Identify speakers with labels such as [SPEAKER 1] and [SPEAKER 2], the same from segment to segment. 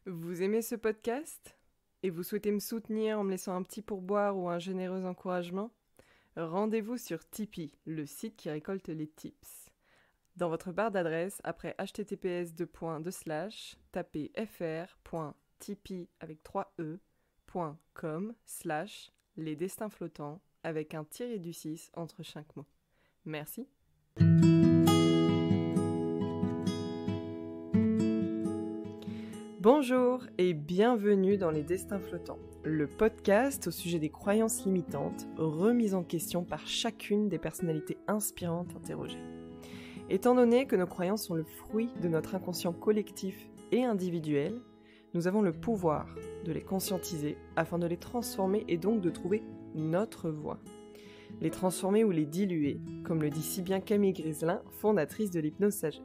[SPEAKER 1] Vous aimez ce podcast et vous souhaitez me soutenir en me laissant un petit pourboire ou un généreux encouragement? Rendez-vous sur Tipeee, le site qui récolte les tips. Dans votre barre d'adresse, après https tapez fr.tipeee avec 3 e.com/les destins flottants avec un tiré du 6 entre chaque mot. Merci. Bonjour et bienvenue dans Les Destins Flottants, le podcast au sujet des croyances limitantes remises en question par chacune des personnalités inspirantes interrogées. Étant donné que nos croyances sont le fruit de notre inconscient collectif et individuel, nous avons le pouvoir de les conscientiser afin de les transformer et donc de trouver notre voie. Les transformer ou les diluer, comme le dit si bien Camille Griselin, fondatrice de l'hypnose sagesse.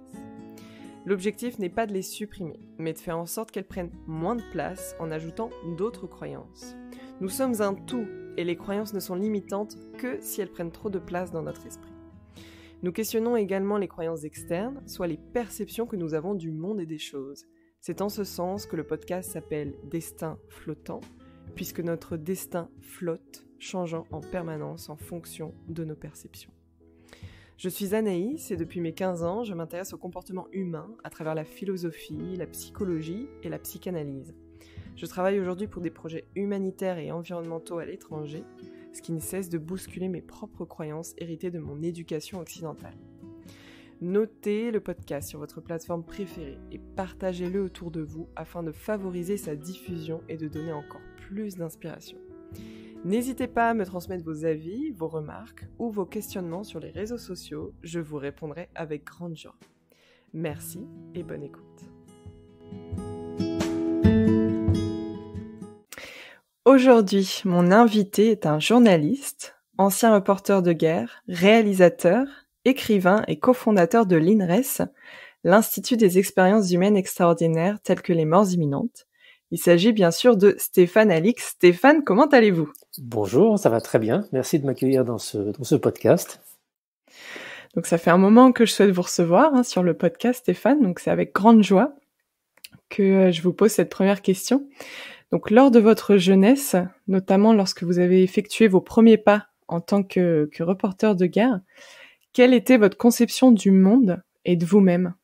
[SPEAKER 1] L'objectif n'est pas de les supprimer, mais de faire en sorte qu'elles prennent moins de place en ajoutant d'autres croyances. Nous sommes un tout, et les croyances ne sont limitantes que si elles prennent trop de place dans notre esprit. Nous questionnons également les croyances externes, soit les perceptions que nous avons du monde et des choses. C'est en ce sens que le podcast s'appelle « Destin flottant », puisque notre destin flotte, changeant en permanence en fonction de nos perceptions. Je suis Anaïs et depuis mes 15 ans, je m'intéresse au comportement humain à travers la philosophie, la psychologie et la psychanalyse. Je travaille aujourd'hui pour des projets humanitaires et environnementaux à l'étranger, ce qui ne cesse de bousculer mes propres croyances héritées de mon éducation occidentale. Notez le podcast sur votre plateforme préférée et partagez-le autour de vous afin de favoriser sa diffusion et de donner encore plus d'inspiration. N'hésitez pas à me transmettre vos avis, vos remarques ou vos questionnements sur les réseaux sociaux, je vous répondrai avec grande joie. Merci et bonne écoute. Aujourd'hui, mon invité est un journaliste, ancien reporter de guerre, réalisateur, écrivain et cofondateur de l'INRES, l'Institut des expériences humaines extraordinaires telles que les morts imminentes. Il s'agit bien sûr de Stéphane Alix. Stéphane, comment allez-vous ?
[SPEAKER 2] Bonjour, ça va très bien. Merci de m'accueillir dans ce podcast.
[SPEAKER 1] Donc ça fait un moment que je souhaite vous recevoir sur le podcast, Stéphane. Donc c'est avec grande joie que je vous pose cette première question. Donc lors de votre jeunesse, notamment lorsque vous avez effectué vos premiers pas en tant que reporter de guerre, quelle était votre conception du monde et de vous-même ?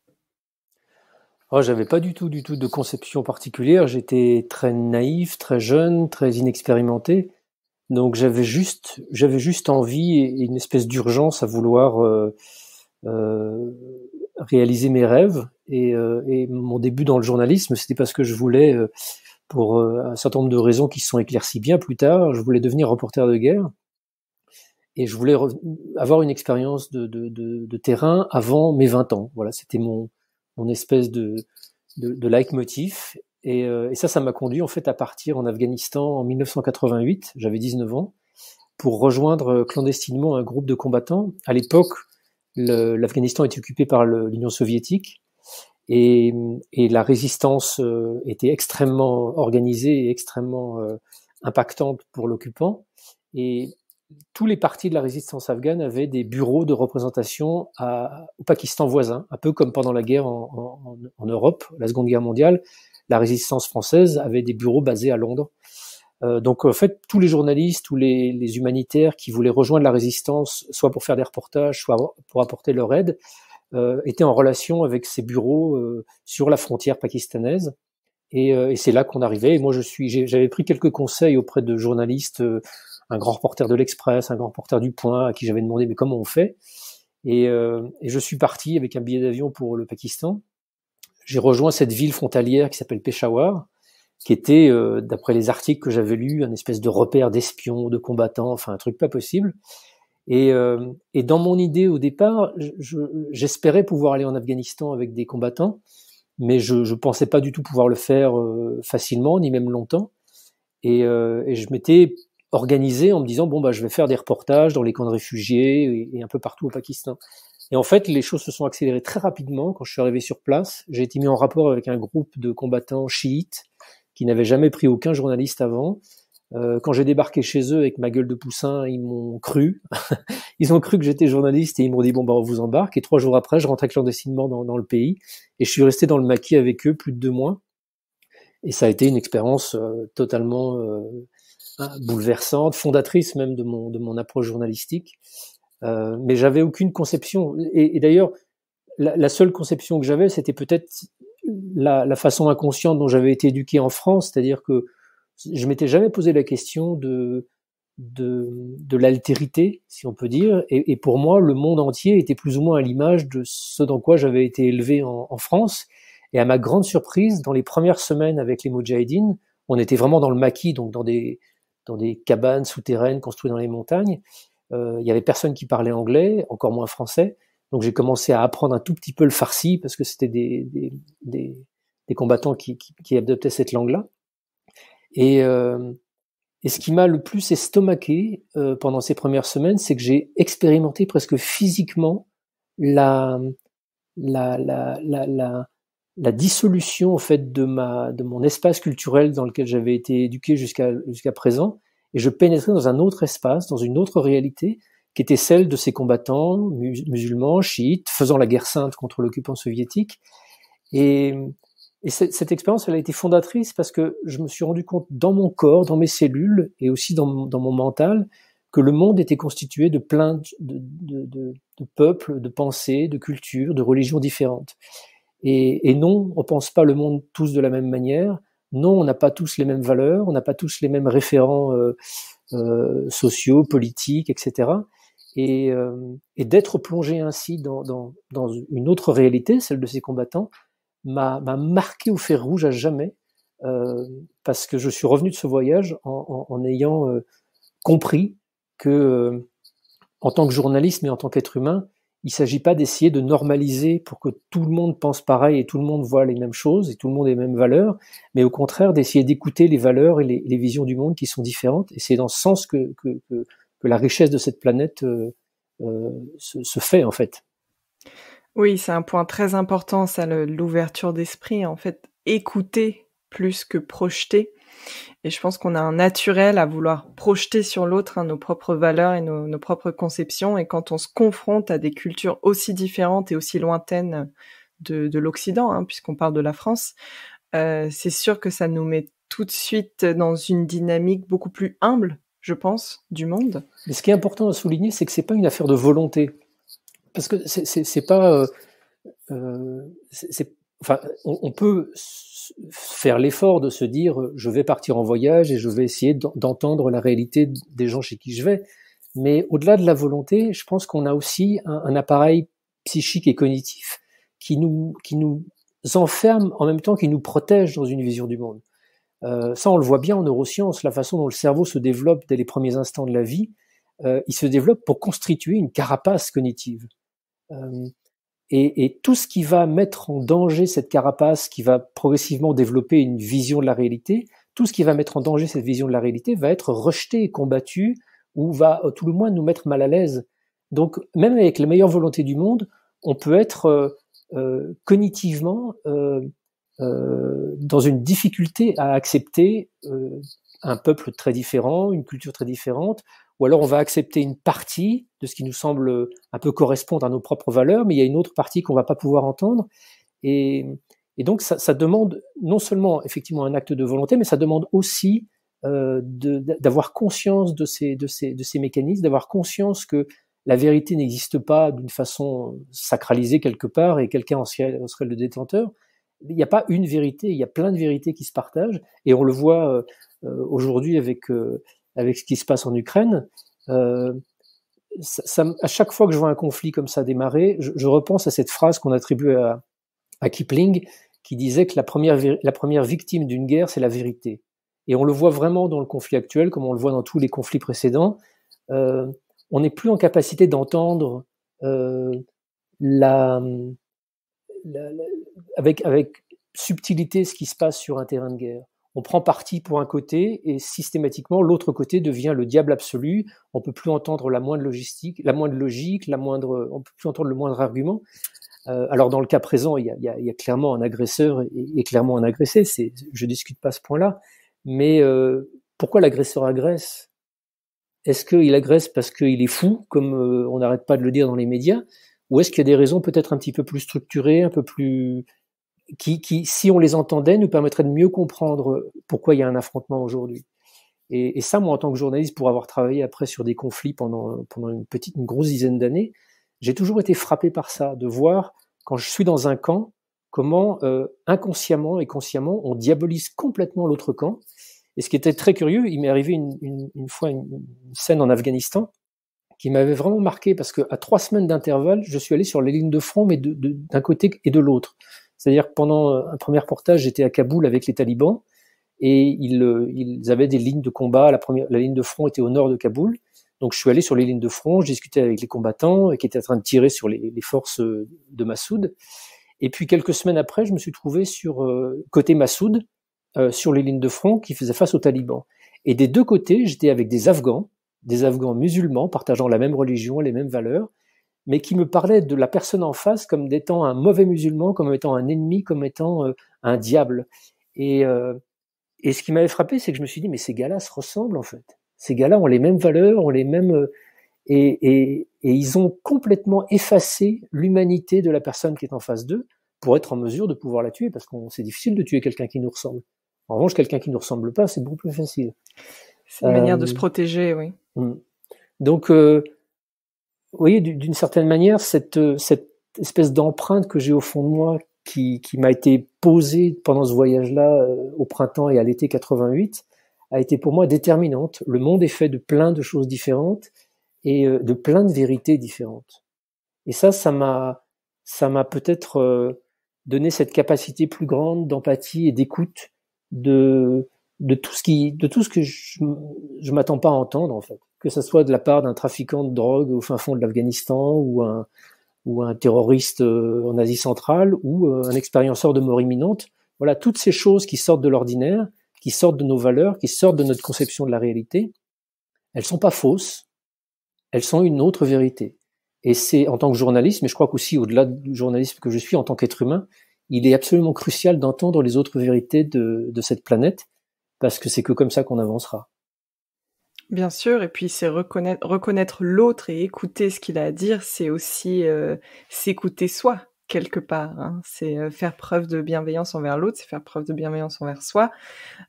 [SPEAKER 2] Oh, j'avais pas du tout de conception particulière. J'étais très naïf, très jeune, très inexpérimenté. Donc j'avais juste envie et une espèce d'urgence à vouloir réaliser mes rêves. Et mon début dans le journalisme, c'était parce que je voulais, pour un certain nombre de raisons qui se sont éclaircies bien plus tard, je voulais devenir reporter de guerre. Et je voulais avoir une expérience de terrain avant mes 20 ans. Voilà, c'était mon espèce de leitmotiv. Et ça m'a conduit en fait à partir en Afghanistan en 1988. J'avais 19 ans pour rejoindre clandestinement un groupe de combattants. À l'époque, l'Afghanistan était occupé par l'Union soviétique et la résistance était extrêmement organisée et extrêmement impactante pour l'occupant. Et tous les partis de la résistance afghane avaient des bureaux de représentation au Pakistan voisin, un peu comme pendant la guerre en Europe, la Seconde Guerre mondiale. La résistance française avait des bureaux basés à Londres. Donc en fait, tous les journalistes, tous les humanitaires qui voulaient rejoindre la résistance, soit pour faire des reportages, soit pour apporter leur aide, étaient en relation avec ces bureaux sur la frontière pakistanaise. Et c'est là qu'on arrivait. Et moi, j'avais pris quelques conseils auprès de journalistes, un grand reporter de l'Express, un grand reporter du Point, à qui j'avais demandé mais comment on fait. Et je suis parti avec un billet d'avion pour le Pakistan. J'ai rejoint cette ville frontalière qui s'appelle Peshawar, qui était, d'après les articles que j'avais lus, un espèce de repère d'espions, de combattants, enfin un truc pas possible. Et dans mon idée au départ, j'espérais pouvoir aller en Afghanistan avec des combattants, mais je pensais pas du tout pouvoir le faire facilement, ni même longtemps. Et je m'étais organisé en me disant bon bah je vais faire des reportages dans les camps de réfugiés et un peu partout au Pakistan. Et en fait, les choses se sont accélérées très rapidement. Quand je suis arrivé sur place, j'ai été mis en rapport avec un groupe de combattants chiites qui n'avaient jamais pris aucun journaliste avant. Quand j'ai débarqué chez eux avec ma gueule de poussin, ils m'ont cru. Ils ont cru que j'étais journaliste et ils m'ont dit bon bah on vous embarque. Et 3 jours après, je rentrais clandestinement dans le pays et je suis resté dans le maquis avec eux plus de 2 mois. Et ça a été une expérience totalement bouleversante, fondatrice même de mon approche journalistique. Mais j'avais aucune conception. Et d'ailleurs, la seule conception que j'avais, c'était peut-être la façon inconsciente dont j'avais été éduqué en France, c'est-à-dire que je m'étais jamais posé la question de l'altérité, si on peut dire, et pour moi, le monde entier était plus ou moins à l'image de ce dans quoi j'avais été élevé en France. Et à ma grande surprise, dans les premières semaines avec les Moudjahidines, on était vraiment dans le maquis, donc dans des cabanes souterraines construites dans les montagnes. Il y avait personne qui parlait anglais, encore moins français. Donc j'ai commencé à apprendre un tout petit peu le farsi parce que c'était des combattants qui adoptaient cette langue-là. Et ce qui m'a le plus estomaqué pendant ces premières semaines, c'est que j'ai expérimenté presque physiquement la dissolution en fait de mon espace culturel dans lequel j'avais été éduqué jusqu'à présent, et je pénétrais dans un autre espace, dans une autre réalité, qui était celle de ces combattants musulmans, chiites, faisant la guerre sainte contre l'occupant soviétique. Et cette expérience, elle a été fondatrice parce que je me suis rendu compte dans mon corps, dans mes cellules, et aussi dans mon mental, que le monde était constitué de plein de peuples, de pensées, de cultures, de religions différentes. Et non, on pense pas le monde tous de la même manière. Non, on n'a pas tous les mêmes valeurs, on n'a pas tous les mêmes référents sociaux, politiques, etc. Et d'être plongé ainsi dans une autre réalité, celle de ces combattants, m'a marqué au fer rouge à jamais, parce que je suis revenu de ce voyage en ayant compris que, en tant que journaliste, mais en tant qu'être humain, il ne s'agit pas d'essayer de normaliser pour que tout le monde pense pareil et tout le monde voit les mêmes choses et tout le monde ait les mêmes valeurs, mais au contraire d'essayer d'écouter les valeurs et les visions du monde qui sont différentes. Et c'est dans ce sens que la richesse de cette planète se fait, en fait.
[SPEAKER 1] Oui, c'est un point très important, ça, l'ouverture d'esprit, en fait, écouter plus que projeter. Et je pense qu'on a un naturel à vouloir projeter sur l'autre nos propres valeurs et nos propres conceptions. Et quand on se confronte à des cultures aussi différentes et aussi lointaines de l'Occident, puisqu'on parle de la France, c'est sûr que ça nous met tout de suite dans une dynamique beaucoup plus humble, je pense, du monde.
[SPEAKER 2] Mais ce qui est important à souligner, c'est que c'est pas une affaire de volonté. Parce que c'est pas... enfin, on peut faire l'effort de se dire je vais partir en voyage et je vais essayer d'entendre la réalité des gens chez qui je vais. Mais au-delà de la volonté, je pense qu'on a aussi un appareil psychique et cognitif qui nous enferme en même temps qu'il nous protège dans une vision du monde. Ça, on le voit bien en neurosciences, la façon dont le cerveau se développe dès les premiers instants de la vie. Il se développe pour constituer une carapace cognitive. Et tout ce qui va mettre en danger cette carapace, qui va progressivement développer une vision de la réalité, tout ce qui va mettre en danger cette vision de la réalité va être rejeté et combattu, ou va tout le moins nous mettre mal à l'aise. Donc, même avec la meilleure volonté du monde, on peut être cognitivement dans une difficulté à accepter un peuple très différent, une culture très différente, ou alors on va accepter une partie de ce qui nous semble un peu correspondre à nos propres valeurs, mais il y a une autre partie qu'on va pas pouvoir entendre. Et donc ça demande non seulement effectivement un acte de volonté, mais ça demande aussi d'avoir conscience de ces mécanismes, d'avoir conscience que la vérité n'existe pas d'une façon sacralisée quelque part et quelqu'un en serait le détenteur. Il n'y a pas une vérité, il y a plein de vérités qui se partagent, et on le voit aujourd'hui avec ce qui se passe en Ukraine. À chaque fois que je vois un conflit comme ça démarrer, je repense à cette phrase qu'on attribue à Kipling, qui disait que la première victime d'une guerre, c'est la vérité. Et on le voit vraiment dans le conflit actuel, comme on le voit dans tous les conflits précédents. On n'est plus en capacité d'entendre avec subtilité ce qui se passe sur un terrain de guerre. On prend parti pour un côté et systématiquement l'autre côté devient le diable absolu. On peut plus entendre la moindre logique, on peut plus entendre le moindre argument. Alors dans le cas présent, il y a clairement un agresseur et clairement un agressé. Je discute pas ce point-là. Mais pourquoi l'agresseur agresse ? Est-ce qu'il agresse parce qu'il est fou, comme on n'arrête pas de le dire dans les médias, ou est-ce qu'il y a des raisons peut-être un petit peu plus structurées, un peu plus qui, si on les entendait, nous permettraient de mieux comprendre pourquoi il y a un affrontement aujourd'hui. Et ça, moi, en tant que journaliste, pour avoir travaillé après sur des conflits pendant une grosse dizaine d'années, j'ai toujours été frappé par ça, de voir, quand je suis dans un camp, comment inconsciemment et consciemment, on diabolise complètement l'autre camp. Et ce qui était très curieux, il m'est arrivé une fois une scène en Afghanistan qui m'avait vraiment marqué, parce qu'à 3 semaines d'intervalle, je suis allé sur les lignes de front, mais d'un côté et de l'autre. C'est-à-dire que pendant un premier reportage, j'étais à Kaboul avec les talibans, et ils avaient des lignes de combat. La ligne de front était au nord de Kaboul. Donc je suis allé sur les lignes de front, je discutais avec les combattants qui étaient en train de tirer sur les forces de Massoud. Et puis quelques semaines après, je me suis trouvé sur côté Massoud, sur les lignes de front qui faisaient face aux talibans. Et des deux côtés, j'étais avec des Afghans musulmans partageant la même religion, les mêmes valeurs, mais qui me parlaient de la personne en face comme étant un mauvais musulman, comme étant un ennemi, comme étant un diable. Et ce qui m'avait frappé, c'est que je me suis dit, mais ces gars-là se ressemblent en fait. Ces gars-là ont les mêmes valeurs, ont les mêmes... et ils ont complètement effacé l'humanité de la personne qui est en face d'eux pour être en mesure de pouvoir la tuer, parce que c'est difficile de tuer quelqu'un qui nous ressemble. En revanche, quelqu'un qui ne nous ressemble pas, c'est beaucoup plus facile.
[SPEAKER 1] C'est une manière de se protéger, oui.
[SPEAKER 2] Donc, vous voyez, d'une certaine manière, cette espèce d'empreinte que j'ai au fond de moi, qui m'a été posée pendant ce voyage-là, au printemps et à l'été 88, a été pour moi déterminante. Le monde est fait de plein de choses différentes et de plein de vérités différentes. Et ça m'a peut-être donné cette capacité plus grande d'empathie et d'écoute de tout ce que je m'attends pas à entendre, en fait. Que ça soit de la part d'un trafiquant de drogue au fin fond de l'Afghanistan, ou un terroriste en Asie centrale, ou un expérienceur de mort imminente. Voilà, toutes ces choses qui sortent de l'ordinaire, qui sortent de nos valeurs, qui sortent de notre conception de la réalité, elles sont pas fausses, elles sont une autre vérité. Et c'est, en tant que journaliste, mais je crois qu'aussi au-delà du journalisme que je suis, en tant qu'être humain, il est absolument crucial d'entendre les autres vérités de cette planète, parce que c'est que comme ça qu'on avancera.
[SPEAKER 1] Bien sûr, et puis c'est reconnaître l'autre et écouter ce qu'il a à dire, c'est aussi s'écouter soi, quelque part. Hein. C'est faire preuve de bienveillance envers l'autre, c'est faire preuve de bienveillance envers soi.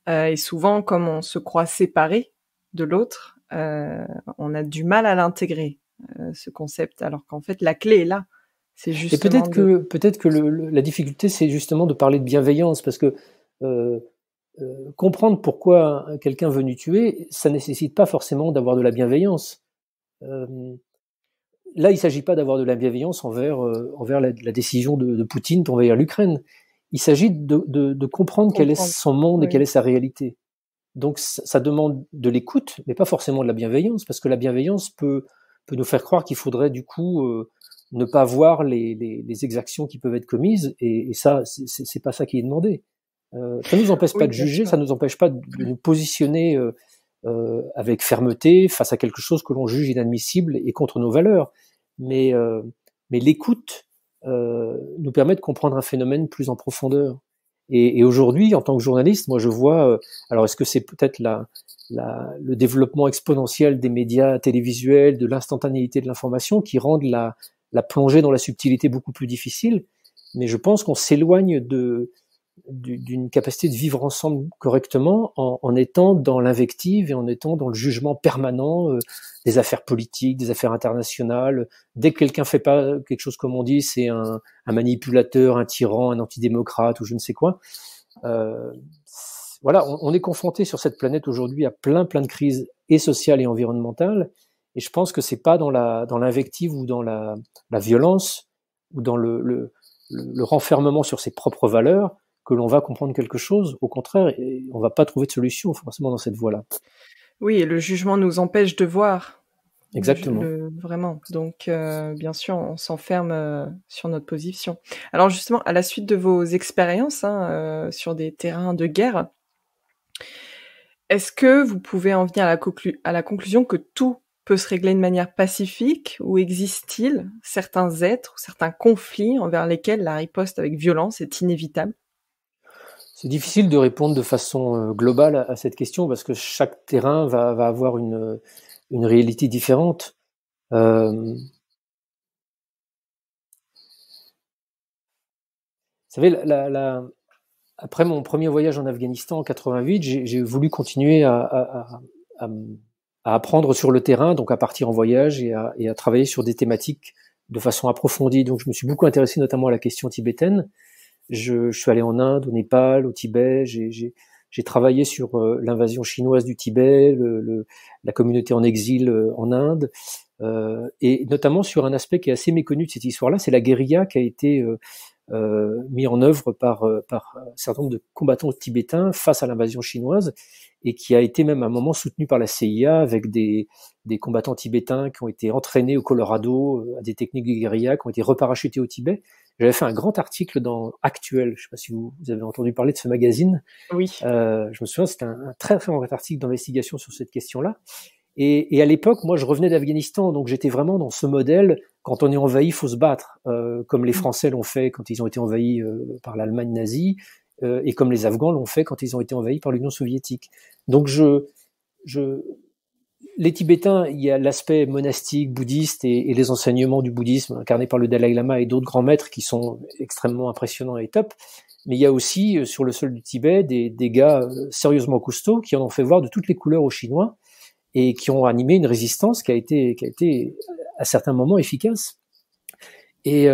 [SPEAKER 1] Et souvent, comme on se croit séparé de l'autre, on a du mal à l'intégrer, ce concept, alors qu'en fait, la clé est là. C'est justement
[SPEAKER 2] et peut-être que la difficulté, c'est justement de parler de bienveillance, parce que comprendre pourquoi quelqu'un veut nous tuer, ça nécessite pas forcément d'avoir de la bienveillance. Là, il s'agit pas d'avoir de la bienveillance envers la décision de Poutine d'envahir l'Ukraine. Il s'agit de comprendre quel est son monde et quelle est sa réalité. Donc, ça demande de l'écoute, mais pas forcément de la bienveillance, parce que la bienveillance peut nous faire croire qu'il faudrait du coup ne pas voir les exactions qui peuvent être commises, et ça, c'est pas ça qui est demandé. Ça nous empêche pas de juger, ça nous empêche pas de nous positionner avec fermeté face à quelque chose que l'on juge inadmissible et contre nos valeurs. Mais l'écoute nous permet de comprendre un phénomène plus en profondeur. Et aujourd'hui, en tant que journaliste, moi je vois, alors est-ce que c'est peut-être le développement exponentiel des médias télévisuels, de l'instantanéité de l'information qui rendent la plongée dans la subtilité beaucoup plus difficile, mais je pense qu'on s'éloigne d'une capacité de vivre ensemble correctement en étant dans l'invective et en étant dans le jugement permanent des affaires politiques, des affaires internationales. Dès que quelqu'un fait pas quelque chose comme on dit, c'est un manipulateur, un tyran, un antidémocrate ou je ne sais quoi. Voilà, on est confronté sur cette planète aujourd'hui à plein de crises et sociales et environnementales, et je pense que c'est pas dans l'invective ou dans la violence ou dans le renfermement sur ses propres valeurs que l'on va comprendre quelque chose. Au contraire, on va pas trouver de solution forcément dans cette voie-là.
[SPEAKER 1] Oui, et le jugement nous empêche de voir.
[SPEAKER 2] Exactement.
[SPEAKER 1] Vraiment. Donc, bien sûr, on s'enferme sur notre position. Alors justement, à la suite de vos expériences sur des terrains de guerre, est-ce que vous pouvez en venir à la conclusion que tout peut se régler de manière pacifique, ou existe-t-il certains êtres ou certains conflits envers lesquels la riposte avec violence est inévitable ?
[SPEAKER 2] C'est difficile de répondre de façon globale à cette question, parce que chaque terrain va avoir une réalité différente. savez, après mon premier voyage en Afghanistan en 88, j'ai voulu continuer à apprendre sur le terrain, donc à partir en voyage et à travailler sur des thématiques de façon approfondie. Donc je me suis beaucoup intéressé notamment à la question tibétaine. Je suis allé en Inde, au Népal, au Tibet. J'ai travaillé sur l'invasion chinoise du Tibet, la communauté en exil en Inde, et notamment sur un aspect qui est assez méconnu de cette histoire-là, c'est la guérilla qui a été mis en œuvre par un certain nombre de combattants tibétains face à l'invasion chinoise, et qui a été même à un moment soutenu par la CIA avec des combattants tibétains qui ont été entraînés au Colorado à des techniques de guérilla, qui ont été reparachutés au Tibet. J'avais fait un grand article dans Actuel, je ne sais pas si vous avez entendu parler de ce magazine.
[SPEAKER 1] Oui.
[SPEAKER 2] Je me souviens, c'était un très très grand article d'investigation sur cette question-là. Et à l'époque, moi, je revenais d'Afghanistan, donc j'étais vraiment dans ce modèle. Quand on est envahi, il faut se battre, comme les Français l'ont fait quand ils ont été envahis par l'Allemagne nazie, et comme les Afghans l'ont fait quand ils ont été envahis par l'Union soviétique. Donc les Tibétains, il y a l'aspect monastique, bouddhiste et les enseignements du bouddhisme incarnés par le Dalai Lama et d'autres grands maîtres qui sont extrêmement impressionnants et top. Mais il y a aussi sur le sol du Tibet des gars sérieusement costauds qui en ont fait voir de toutes les couleurs aux Chinois et qui ont animé une résistance qui a été à certains moments efficace. Et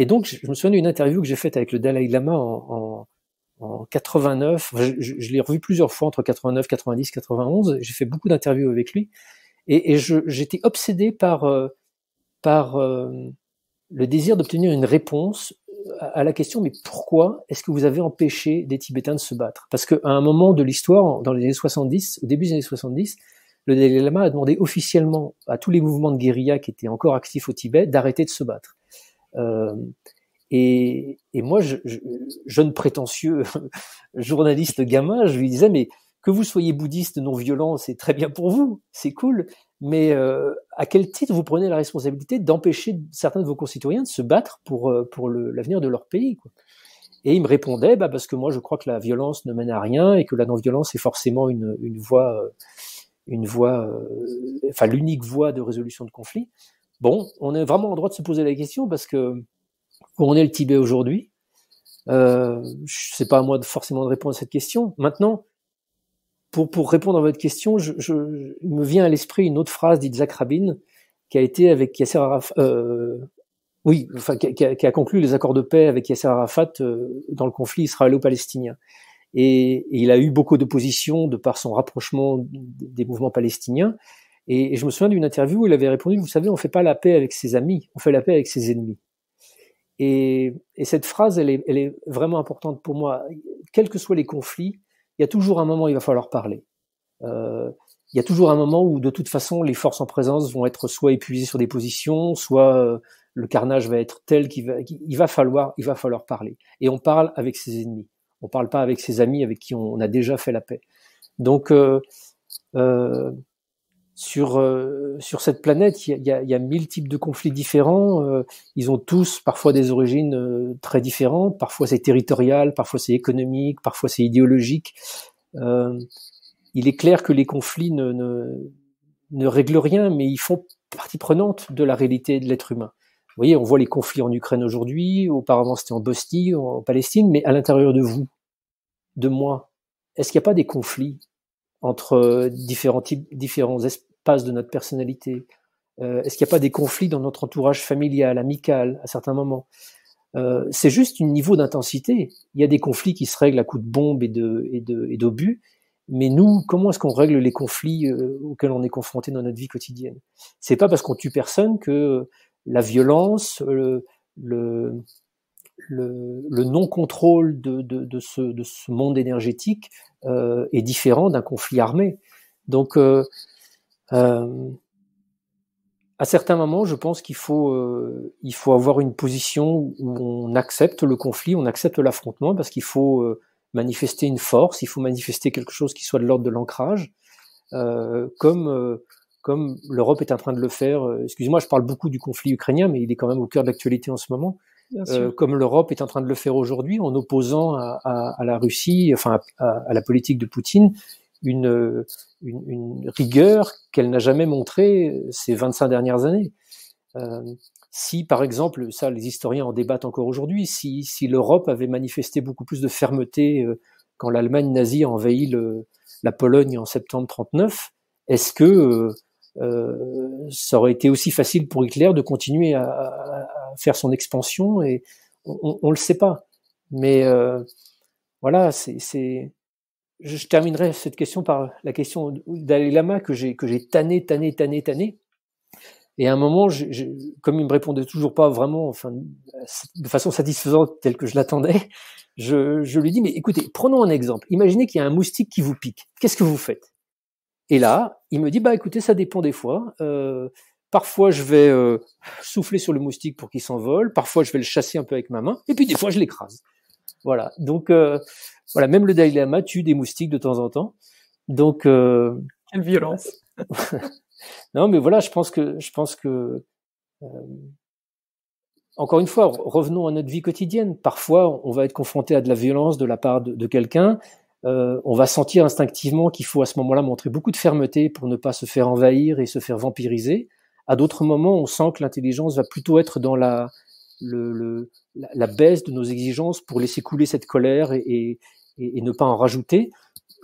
[SPEAKER 2] donc je me souviens d'une interview que j'ai faite avec le Dalai Lama en 89, je l'ai revu plusieurs fois entre 89, 90, 91. J'ai fait beaucoup d'interviews avec lui, et j'étais obsédé par le désir d'obtenir une réponse à la question, mais pourquoi est-ce que vous avez empêché des Tibétains de se battre? Parce qu'à un moment de l'histoire, dans les années 70, au début des années 70, le Dalai Lama a demandé officiellement à tous les mouvements de guérilla qui étaient encore actifs au Tibet d'arrêter de se battre. Et moi, jeune prétentieux journaliste gamin, je lui disais, mais que vous soyez bouddhiste non violent, c'est très bien pour vous, c'est cool, mais à quel titre vous prenez la responsabilité d'empêcher certains de vos concitoyens de se battre pour l'avenir de leur pays, quoi? Et il me répondait, parce que moi je crois que la violence ne mène à rien et que la non-violence est forcément une voie, enfin l'unique voie de résolution de conflits. Bon, on est vraiment en droit de se poser la question parce que où on est le Tibet aujourd'hui, c'est pas à moi forcément de répondre à cette question. Maintenant, pour répondre à votre question, il me vient à l'esprit une autre phrase d'Yitzhak Rabin qui a été avec Yasser Arafat, qui a conclu les accords de paix avec Yasser Arafat dans le conflit israélo-palestinien. Et il a eu beaucoup d'opposition de par son rapprochement des mouvements palestiniens. Et je me souviens d'une interview où il avait répondu, vous savez, on fait pas la paix avec ses amis, on fait la paix avec ses ennemis. Et cette phrase, elle est vraiment importante pour moi. Quels que soient les conflits, il y a toujours un moment où il va falloir parler. Il y a toujours un moment où, de toute façon, les forces en présence vont être soit épuisées sur des positions, soit le carnage va être tel qu'il va falloir parler. Et on parle avec ses ennemis. On parle pas avec ses amis avec qui on a déjà fait la paix. Donc, sur cette planète, il y a 1000 types de conflits différents. Ils ont tous parfois des origines très différentes. Parfois c'est territorial, parfois c'est économique, parfois c'est idéologique. Il est clair que les conflits ne règlent rien, mais ils font partie prenante de la réalité de l'être humain. Vous voyez, on voit les conflits en Ukraine aujourd'hui. Auparavant, c'était en Bosnie, en Palestine. Mais à l'intérieur de vous, de moi, est-ce qu'il n'y a pas des conflits entre différents espaces de notre personnalité? Est-ce qu'il n'y a pas des conflits dans notre entourage familial, amical, à certains moments? C'est juste un niveau d'intensité. Il y a des conflits qui se règlent à coups de bombes et d'obus, mais nous, comment est-ce qu'on règle les conflits auxquels on est confronté dans notre vie quotidienne? C'est pas parce qu'on tue personne que la violence, le non-contrôle de ce monde énergétique est différent d'un conflit armé. Donc, à certains moments, je pense qu'il faut avoir une position où on accepte le conflit, on accepte l'affrontement, parce qu'il faut manifester une force, il faut manifester quelque chose qui soit de l'ordre de l'ancrage, comme l'Europe est en train de le faire. Excusez-moi, je parle beaucoup du conflit ukrainien, mais il est quand même au cœur de l'actualité en ce moment. Comme l'Europe est en train de le faire aujourd'hui, en opposant à la Russie, enfin à la politique de Poutine, une rigueur qu'elle n'a jamais montrée ces 25 dernières années. Si, par exemple, ça, les historiens en débattent encore aujourd'hui, si l'Europe avait manifesté beaucoup plus de fermeté quand l'Allemagne nazie a envahi la Pologne en septembre 39, est-ce que ça aurait été aussi facile pour Hitler de continuer à faire son expansion? Et on le sait pas. Mais voilà, je terminerai cette question par la question du Dalai Lama que j'ai tanné. Et à un moment, comme il me répondait toujours pas vraiment, enfin, de façon satisfaisante telle que je l'attendais, je lui dis, mais écoutez, prenons un exemple. Imaginez qu'il y a un moustique qui vous pique. Qu'est-ce que vous faites? Et là, il me dit, bah écoutez, ça dépend des fois. Parfois, je vais souffler sur le moustique pour qu'il s'envole. Parfois, je vais le chasser un peu avec ma main. Et puis, des fois, je l'écrase. Voilà. Donc, voilà, même le Dalai Lama tue des moustiques de temps en temps. Donc,
[SPEAKER 1] quelle violence.
[SPEAKER 2] Non, mais voilà, je pense que encore une fois, revenons à notre vie quotidienne. Parfois, on va être confronté à de la violence de la part de quelqu'un. On va sentir instinctivement qu'il faut à ce moment-là montrer beaucoup de fermeté pour ne pas se faire envahir et se faire vampiriser. À d'autres moments, on sent que l'intelligence va plutôt être dans la baisse de nos exigences pour laisser couler cette colère et ne pas en rajouter.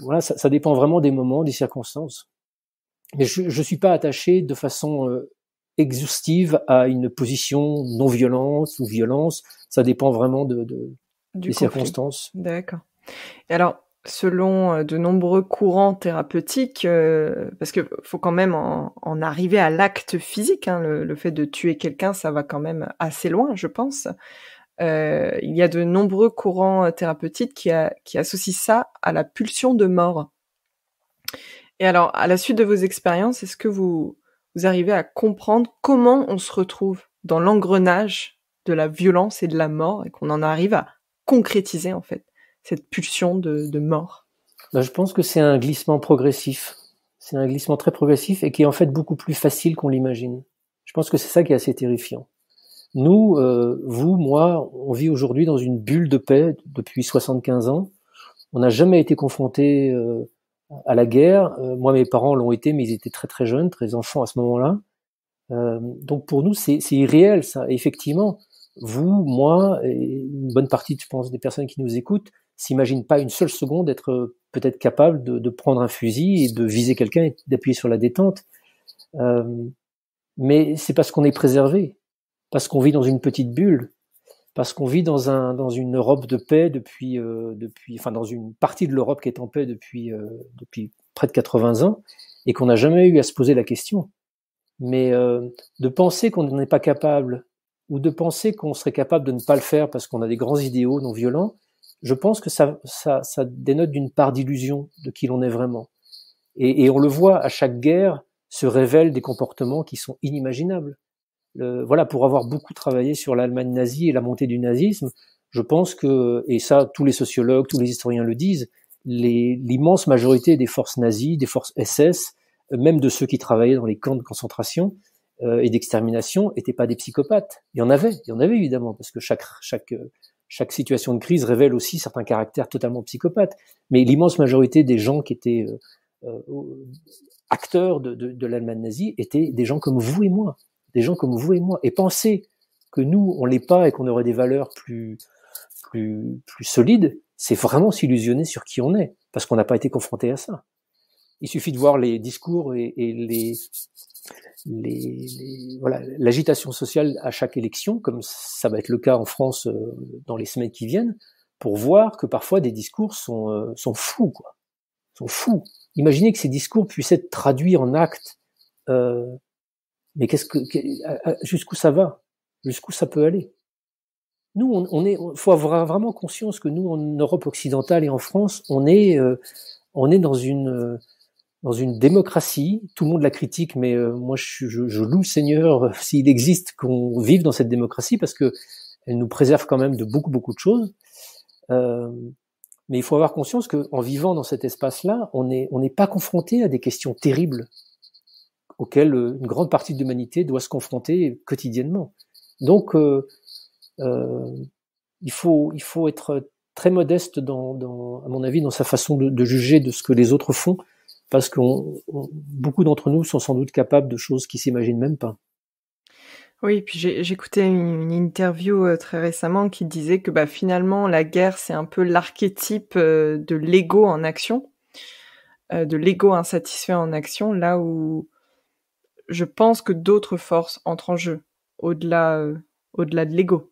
[SPEAKER 2] Voilà, ça dépend vraiment des moments, des circonstances. Mais je suis pas attaché de façon exhaustive à une position non-violence ou violence. Ça dépend vraiment des circonstances.
[SPEAKER 1] D'accord. Et alors, selon de nombreux courants thérapeutiques, parce que faut quand même en arriver à l'acte physique, hein, le fait de tuer quelqu'un, ça va quand même assez loin, je pense. Il y a de nombreux courants thérapeutiques qui associent ça à la pulsion de mort. Et alors, à la suite de vos expériences, est-ce que vous arrivez à comprendre comment on se retrouve dans l'engrenage de la violence et de la mort et qu'on en arrive à concrétiser, en fait, cette pulsion de mort?
[SPEAKER 2] Ben, je pense que c'est un glissement progressif. C'est un glissement très progressif et qui est en fait beaucoup plus facile qu'on l'imagine. Je pense que c'est ça qui est assez terrifiant. Nous, vous, moi, on vit aujourd'hui dans une bulle de paix depuis 75 ans. On n'a jamais été confrontés à la guerre. Moi, mes parents l'ont été, mais ils étaient très très jeunes, très enfants à ce moment-là. Donc pour nous, c'est irréel, ça. Et effectivement, vous, moi, et une bonne partie, je pense, des personnes qui nous écoutent, s'imaginent pas une seule seconde être peut-être capable de prendre un fusil et de viser quelqu'un et d'appuyer sur la détente. Mais c'est parce qu'on est préservé, parce qu'on vit dans une petite bulle, parce qu'on vit dans une Europe de paix depuis, enfin dans une partie de l'Europe qui est en paix depuis près de 80 ans, et qu'on n'a jamais eu à se poser la question. Mais de penser qu'on n'en est pas capable, ou de penser qu'on serait capable de ne pas le faire parce qu'on a des grands idéaux non violents, je pense que ça dénote d'une part d'illusion de qui l'on est vraiment. Et on le voit, à chaque guerre se révèlent des comportements qui sont inimaginables. Voilà, pour avoir beaucoup travaillé sur l'Allemagne nazie et la montée du nazisme, je pense que, et ça tous les sociologues, tous les historiens le disent, l'immense majorité des forces nazies, des forces SS, même de ceux qui travaillaient dans les camps de concentration et d'extermination, n'étaient pas des psychopathes. Il y en avait évidemment, parce que chaque situation de crise révèle aussi certains caractères totalement psychopathes. Mais l'immense majorité des gens qui étaient acteurs de l'Allemagne nazie étaient des gens comme vous et moi. Des gens comme vous et moi. Et penser que nous, on l'est pas et qu'on aurait des valeurs plus solides, c'est vraiment s'illusionner sur qui on est, parce qu'on n'a pas été confronté à ça. Il suffit de voir les discours et voilà, l'agitation sociale à chaque élection, comme ça va être le cas en France dans les semaines qui viennent, pour voir que parfois des discours sont fous, quoi. Sont fous. Imaginez que ces discours puissent être traduits en actes. Mais jusqu'où ça va? Jusqu'où ça peut aller? Nous, faut avoir vraiment conscience que nous, en Europe occidentale et en France, on est dans une démocratie. Tout le monde la critique, mais moi, je loue le Seigneur s'il existe qu'on vive dans cette démocratie, parce que elle nous préserve quand même de beaucoup de choses. Mais il faut avoir conscience qu'en vivant dans cet espace-là, on n'est pas confronté à des questions terribles auxquelles une grande partie de l'humanité doit se confronter quotidiennement. Donc, il faut être très modeste à mon avis, dans sa façon de juger de ce que les autres font, parce que beaucoup d'entre nous sont sans doute capables de choses qu'ils s'imaginent même pas.
[SPEAKER 1] Oui, puis j'écoutais une interview très récemment qui disait que finalement la guerre c'est un peu l'archétype de l'ego en action, de l'ego insatisfait en action, là où je pense que d'autres forces entrent en jeu, au-delà de l'ego.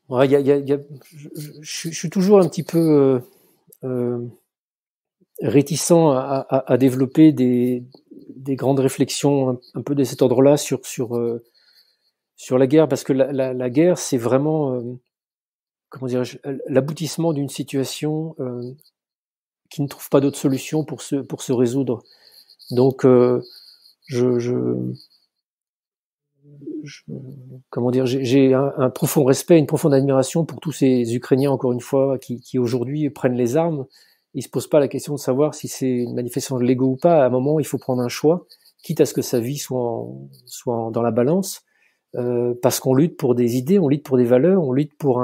[SPEAKER 2] Ouais, je suis toujours un petit peu réticent à développer des grandes réflexions un peu de cet ordre-là sur la guerre, parce que la guerre, c'est vraiment, comment dirais-je, l'aboutissement d'une situation qui ne trouve pas d'autre solution pour se résoudre. Donc, comment dire, j'ai un profond respect, une profonde admiration pour tous ces Ukrainiens, encore une fois, qui aujourd'hui prennent les armes. Ils se posent pas la question de savoir si c'est une manifestation de l'ego ou pas. À un moment, il faut prendre un choix, quitte à ce que sa vie soit dans la balance, parce qu'on lutte pour des idées, on lutte pour des valeurs, on lutte pour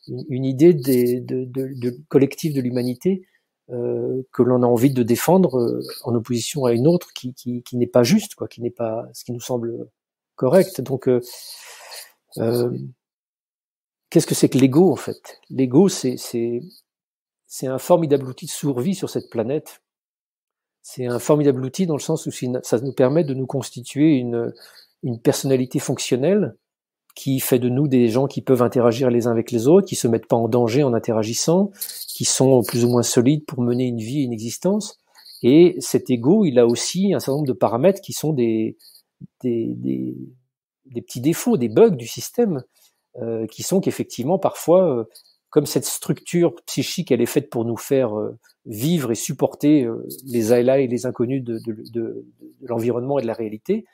[SPEAKER 2] une idée de collectif de l'humanité que l'on a envie de défendre en opposition à une autre qui n'est pas juste, quoi, qui n'est pas ce qui nous semble correct. Donc, qu'est-ce que c'est que l'ego en fait? L'ego, c'est un formidable outil de survie sur cette planète. C'est un formidable outil dans le sens où ça nous permet de nous constituer une personnalité fonctionnelle qui fait de nous des gens qui peuvent interagir les uns avec les autres, qui se mettent pas en danger en interagissant, qui sont plus ou moins solides pour mener une vie et une existence. Et cet ego, il a aussi un certain nombre de paramètres qui sont des petits défauts, des bugs du système, qui sont qu'effectivement, parfois, comme cette structure psychique, elle est faite pour nous faire vivre et supporter les aléas et les inconnus de l'environnement et de la réalité,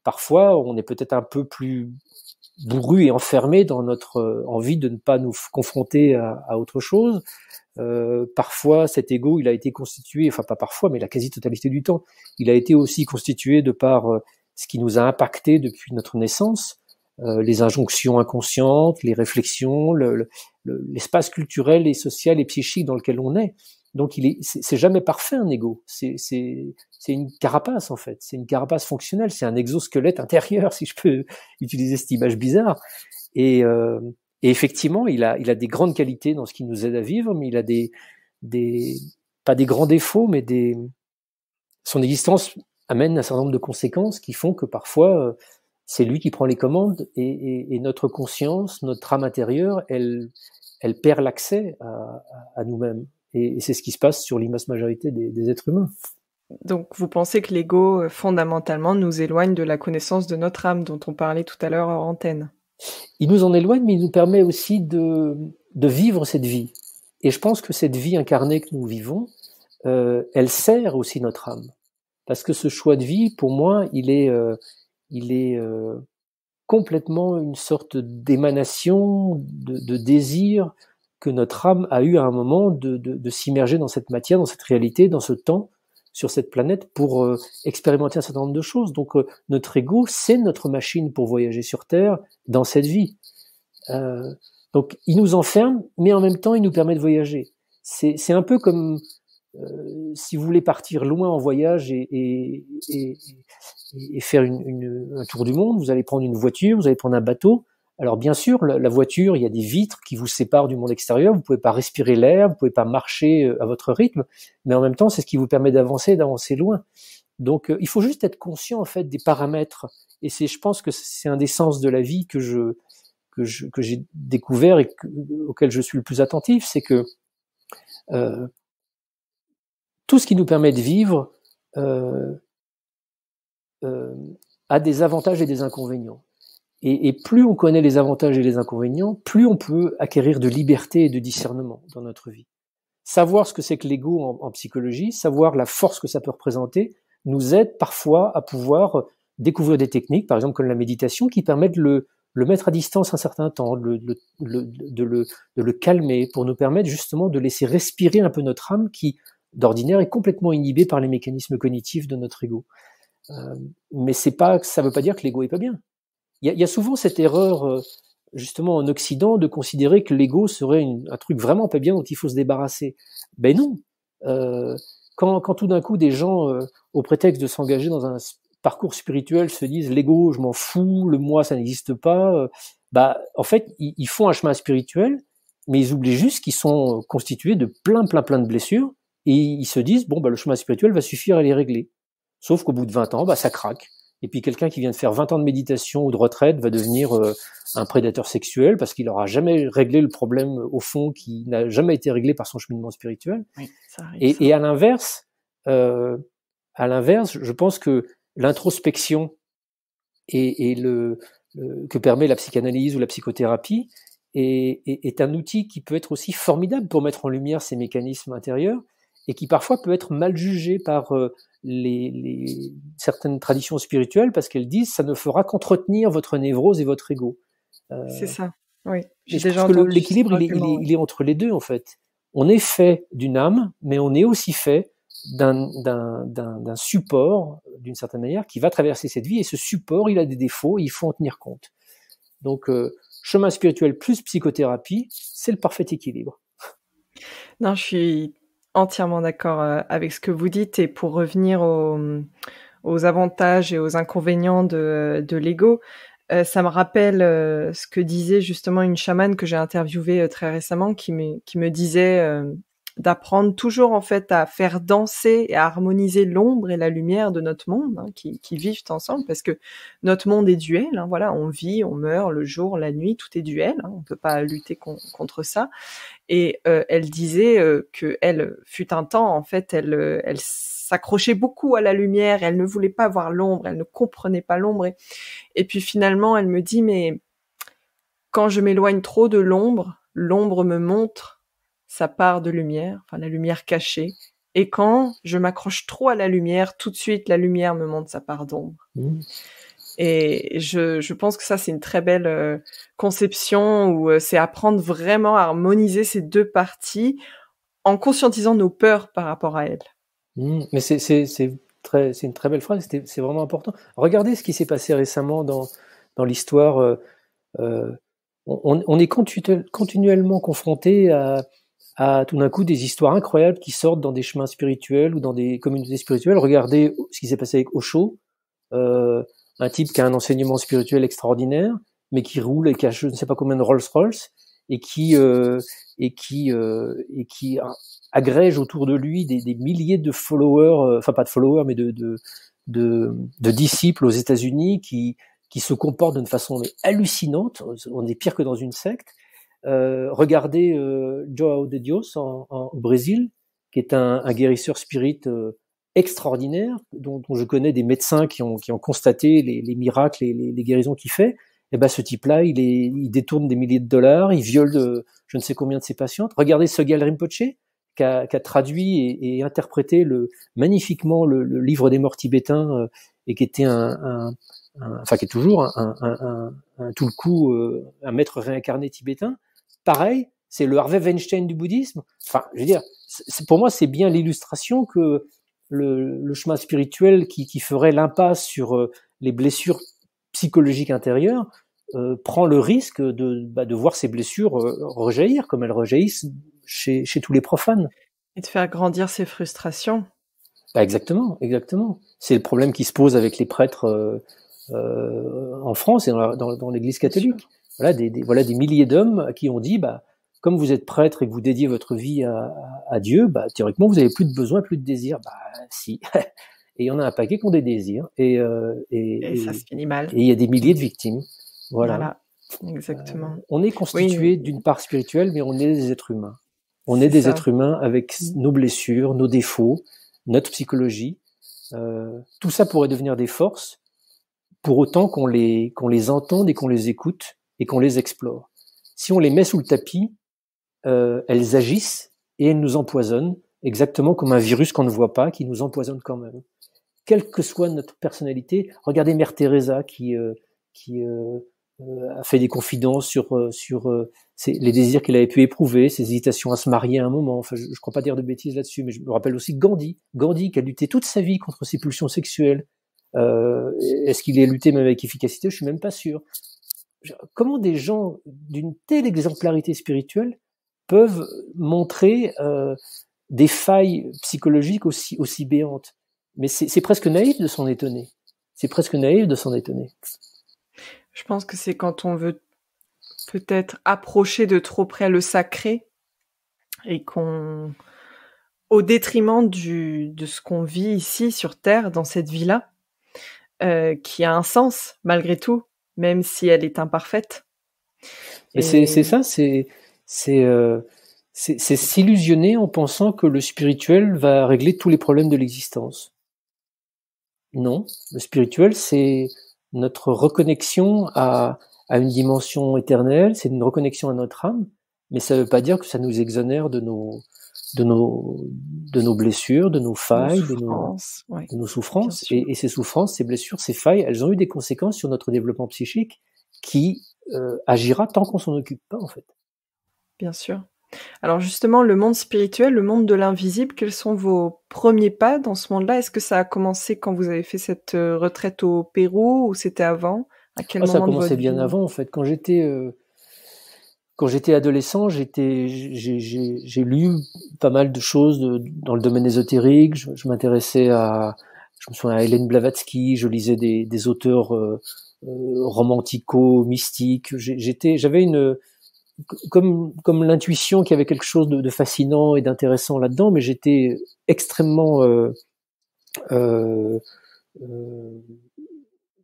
[SPEAKER 2] parfois, on est peut-être un peu plus bourru et enfermé dans notre envie de ne pas nous confronter à autre chose. Parfois, cet ego, il a été constitué, enfin pas parfois, mais la quasi-totalité du temps, il a été aussi constitué de par ce qui nous a impacté depuis notre naissance, les injonctions inconscientes, les réflexions, l'espace culturel et social et psychique dans lequel on est. Donc, c'est jamais parfait un ego. C'est une carapace en fait. C'est une carapace fonctionnelle. C'est un exosquelette intérieur, si je peux utiliser cette image bizarre. Et effectivement, il a des grandes qualités dans ce qui nous aide à vivre, mais il a pas des grands défauts, mais son existence amène un certain nombre de conséquences qui font que parfois c'est lui qui prend les commandes et notre conscience, notre âme intérieure, elle perd l'accès à nous-mêmes. Et c'est ce qui se passe sur l'immense majorité des êtres humains.
[SPEAKER 1] Donc vous pensez que l'ego, fondamentalement, nous éloigne de la connaissance de notre âme, dont on parlait tout à l'heure hors antenne.
[SPEAKER 2] Il nous en éloigne, mais il nous permet aussi de vivre cette vie. Et je pense que cette vie incarnée que nous vivons, elle sert aussi notre âme. Parce que ce choix de vie, pour moi, il est complètement une sorte d'émanation, de désir que notre âme a eu à un moment de s'immerger dans cette matière, dans cette réalité, dans ce temps, sur cette planète, pour expérimenter un certain nombre de choses. Donc notre ego, c'est notre machine pour voyager sur Terre dans cette vie. Donc il nous enferme, mais en même temps, il nous permet de voyager. C'est un peu comme si vous voulez partir loin en voyage et faire un tour du monde, vous allez prendre une voiture, vous allez prendre un bateau. Alors bien sûr, la voiture, il y a des vitres qui vous séparent du monde extérieur, vous pouvez pas respirer l'air, vous pouvez pas marcher à votre rythme, mais en même temps, c'est ce qui vous permet d'avancer loin. Donc il faut juste être conscient en fait des paramètres, et je pense que c'est un des sens de la vie que j'ai découvert et auquel je suis le plus attentif, c'est que tout ce qui nous permet de vivre a des avantages et des inconvénients. Et plus on connaît les avantages et les inconvénients, plus on peut acquérir de liberté et de discernement dans notre vie. Savoir ce que c'est que l'ego en psychologie, savoir la force que ça peut représenter, nous aide parfois à pouvoir découvrir des techniques, par exemple comme la méditation, qui permettent de le mettre à distance un certain temps, de le calmer, pour nous permettre justement de laisser respirer un peu notre âme qui, d'ordinaire, est complètement inhibée par les mécanismes cognitifs de notre ego. Mais ça ne veut pas dire que l'ego est pas bien. Il y a souvent cette erreur, justement en Occident, de considérer que l'ego serait un truc vraiment pas bien dont il faut se débarrasser. Ben non. Quand tout d'un coup des gens, au prétexte de s'engager dans un parcours spirituel se disent l'ego, je m'en fous, le moi, ça n'existe pas, en fait, ils font un chemin spirituel, mais ils oublient juste qu'ils sont constitués de plein de blessures, et ils se disent, le chemin spirituel va suffire à les régler. Sauf qu'au bout de 20 ans, ça craque. Et puis quelqu'un qui vient de faire 20 ans de méditation ou de retraite va devenir un prédateur sexuel parce qu'il n'aura jamais réglé le problème au fond qui n'a jamais été réglé par son cheminement spirituel.
[SPEAKER 1] Oui, ça arrive,
[SPEAKER 2] et à l'inverse, je pense que l'introspection et que permet la psychanalyse ou la psychothérapie est un outil qui peut être aussi formidable pour mettre en lumière ces mécanismes intérieurs et qui parfois peut être mal jugé par certaines traditions spirituelles parce qu'elles disent ça ne fera qu'entretenir votre névrose et votre ego.
[SPEAKER 1] C'est ça, oui.
[SPEAKER 2] Je pense que l'équilibre, il est entre les deux en fait. On est fait d'une âme, mais on est aussi fait d'un support, d'une certaine manière, qui va traverser cette vie, et ce support, il a des défauts, et il faut en tenir compte. Donc, chemin spirituel plus psychothérapie, c'est le parfait équilibre.
[SPEAKER 1] Non, je suis entièrement d'accord avec ce que vous dites, et pour revenir aux avantages et aux inconvénients de l'ego, ça me rappelle ce que disait justement une chamane que j'ai interviewée très récemment, qui me disait d'apprendre toujours en fait à faire danser et à harmoniser l'ombre et la lumière de notre monde, qui vivent ensemble, parce que notre monde est duel, voilà, on vit, on meurt, le jour, la nuit, tout est duel, on peut pas lutter contre ça. Et elle disait que elle fut un temps, en fait, elle s'accrochait beaucoup à la lumière, elle ne voulait pas voir l'ombre, elle ne comprenait pas l'ombre, et puis finalement elle me dit, mais quand je m'éloigne trop de l'ombre me montre sa part de lumière, enfin la lumière cachée, et quand je m'accroche trop à la lumière, tout de suite la lumière me montre sa part d'ombre. Et je pense que ça, c'est une très belle conception, où c'est apprendre vraiment à harmoniser ces deux parties en conscientisant nos peurs par rapport à elles.
[SPEAKER 2] Mais c'est une très belle phrase, c'est vraiment important. Regardez ce qui s'est passé récemment dans l'histoire. On est continuellement confronté à tout d'un coup des histoires incroyables qui sortent dans des chemins spirituels ou dans des communautés spirituelles. Regardez ce qui s'est passé avec Osho, un type qui a un enseignement spirituel extraordinaire, mais qui roule et qui a je ne sais pas combien de Rolls-Royce et qui agrège autour de lui des milliers de followers, enfin pas de followers, mais de disciples aux États-Unis qui se comportent d'une façon hallucinante. On est pire que dans une secte. Regardez João de Dios au Brésil, qui est un guérisseur spirit extraordinaire, dont je connais des médecins qui ont constaté les miracles et les guérisons qu'il fait. Et ce type-là, il détourne des milliers de dollars, il viole je ne sais combien de ses patientes. Regardez Sogyal Rinpoche, qui a traduit et interprété magnifiquement le livre des morts tibétains, et qui était enfin qui est toujours tout le coup un maître réincarné tibétain. Pareil, c'est le Harvey Weinstein du bouddhisme. Enfin, je veux dire, pour moi, c'est bien l'illustration que le chemin spirituel qui ferait l'impasse sur les blessures psychologiques intérieures prend le risque de voir ces blessures rejaillir comme elles rejaillissent chez tous les profanes.
[SPEAKER 1] Et de faire grandir ses frustrations.
[SPEAKER 2] Exactement. C'est le problème qui se pose avec les prêtres en France et dans l'Église catholique. Voilà des milliers d'hommes qui ont dit, comme vous êtes prêtre et que vous dédiez votre vie à Dieu, théoriquement vous n'avez plus de besoin, plus de désir. Si. Et il y en a un paquet qui ont des désirs. Et
[SPEAKER 1] ça se finit mal.
[SPEAKER 2] Et il y a des milliers de victimes. Voilà.
[SPEAKER 1] Exactement.
[SPEAKER 2] On est constitué d'une part spirituelle, mais on est des êtres humains. On est des êtres humains avec nos blessures, nos défauts, notre psychologie. Tout ça pourrait devenir des forces, pour autant qu'on les entende et qu'on les écoute et qu'on les explore. Si on les met sous le tapis, elles agissent et elles nous empoisonnent, exactement comme un virus qu'on ne voit pas, qui nous empoisonne quand même. Quelle que soit notre personnalité, regardez Mère Teresa qui a fait des confidences sur les désirs qu'elle avait pu éprouver, ses hésitations à se marier à un moment. Enfin, je ne crois pas dire de bêtises là-dessus, mais je me rappelle aussi Gandhi qui a lutté toute sa vie contre ses pulsions sexuelles. Est-ce qu'il a lutté même avec efficacité? Je suis même pas sûr. Comment des gens d'une telle exemplarité spirituelle peuvent montrer des failles psychologiques aussi béantes? Mais c'est presque naïf de s'en étonner. c'est presque naïf de s'en étonner.
[SPEAKER 1] Je pense que c'est quand on veut peut-être approcher de trop près le sacré et qu'on, au détriment de ce qu'on vit ici sur Terre, dans cette vie-là, qui a un sens malgré tout, même si elle est imparfaite.
[SPEAKER 2] Mais c'est ça, c'est s'illusionner en pensant que le spirituel va régler tous les problèmes de l'existence. Non, le spirituel, c'est notre reconnexion à une dimension éternelle, c'est une reconnexion à notre âme, mais ça ne veut pas dire que ça nous exonère de nos blessures, de nos failles, de nos souffrances. Et ces souffrances, ces blessures, ces failles, elles ont eu des conséquences sur notre développement psychique qui agira tant qu'on s'en occupe pas, en fait.
[SPEAKER 1] Bien sûr. Alors justement, le monde spirituel, le monde de l'invisible, quels sont vos premiers pas dans ce monde-là? Est-ce que ça a commencé quand vous avez fait cette retraite au Pérou ou c'était avant? À quel moment
[SPEAKER 2] ça a commencé
[SPEAKER 1] de votre
[SPEAKER 2] bien
[SPEAKER 1] vie?
[SPEAKER 2] avant, en fait. Quand j'étais adolescent, j'ai lu pas mal de choses dans le domaine ésotérique. Je m'intéressais je me souviens à Hélène Blavatsky, je lisais des auteurs romantico-mystiques. J'avais comme l'intuition qu'il y avait quelque chose de fascinant et d'intéressant là-dedans, mais j'étais extrêmement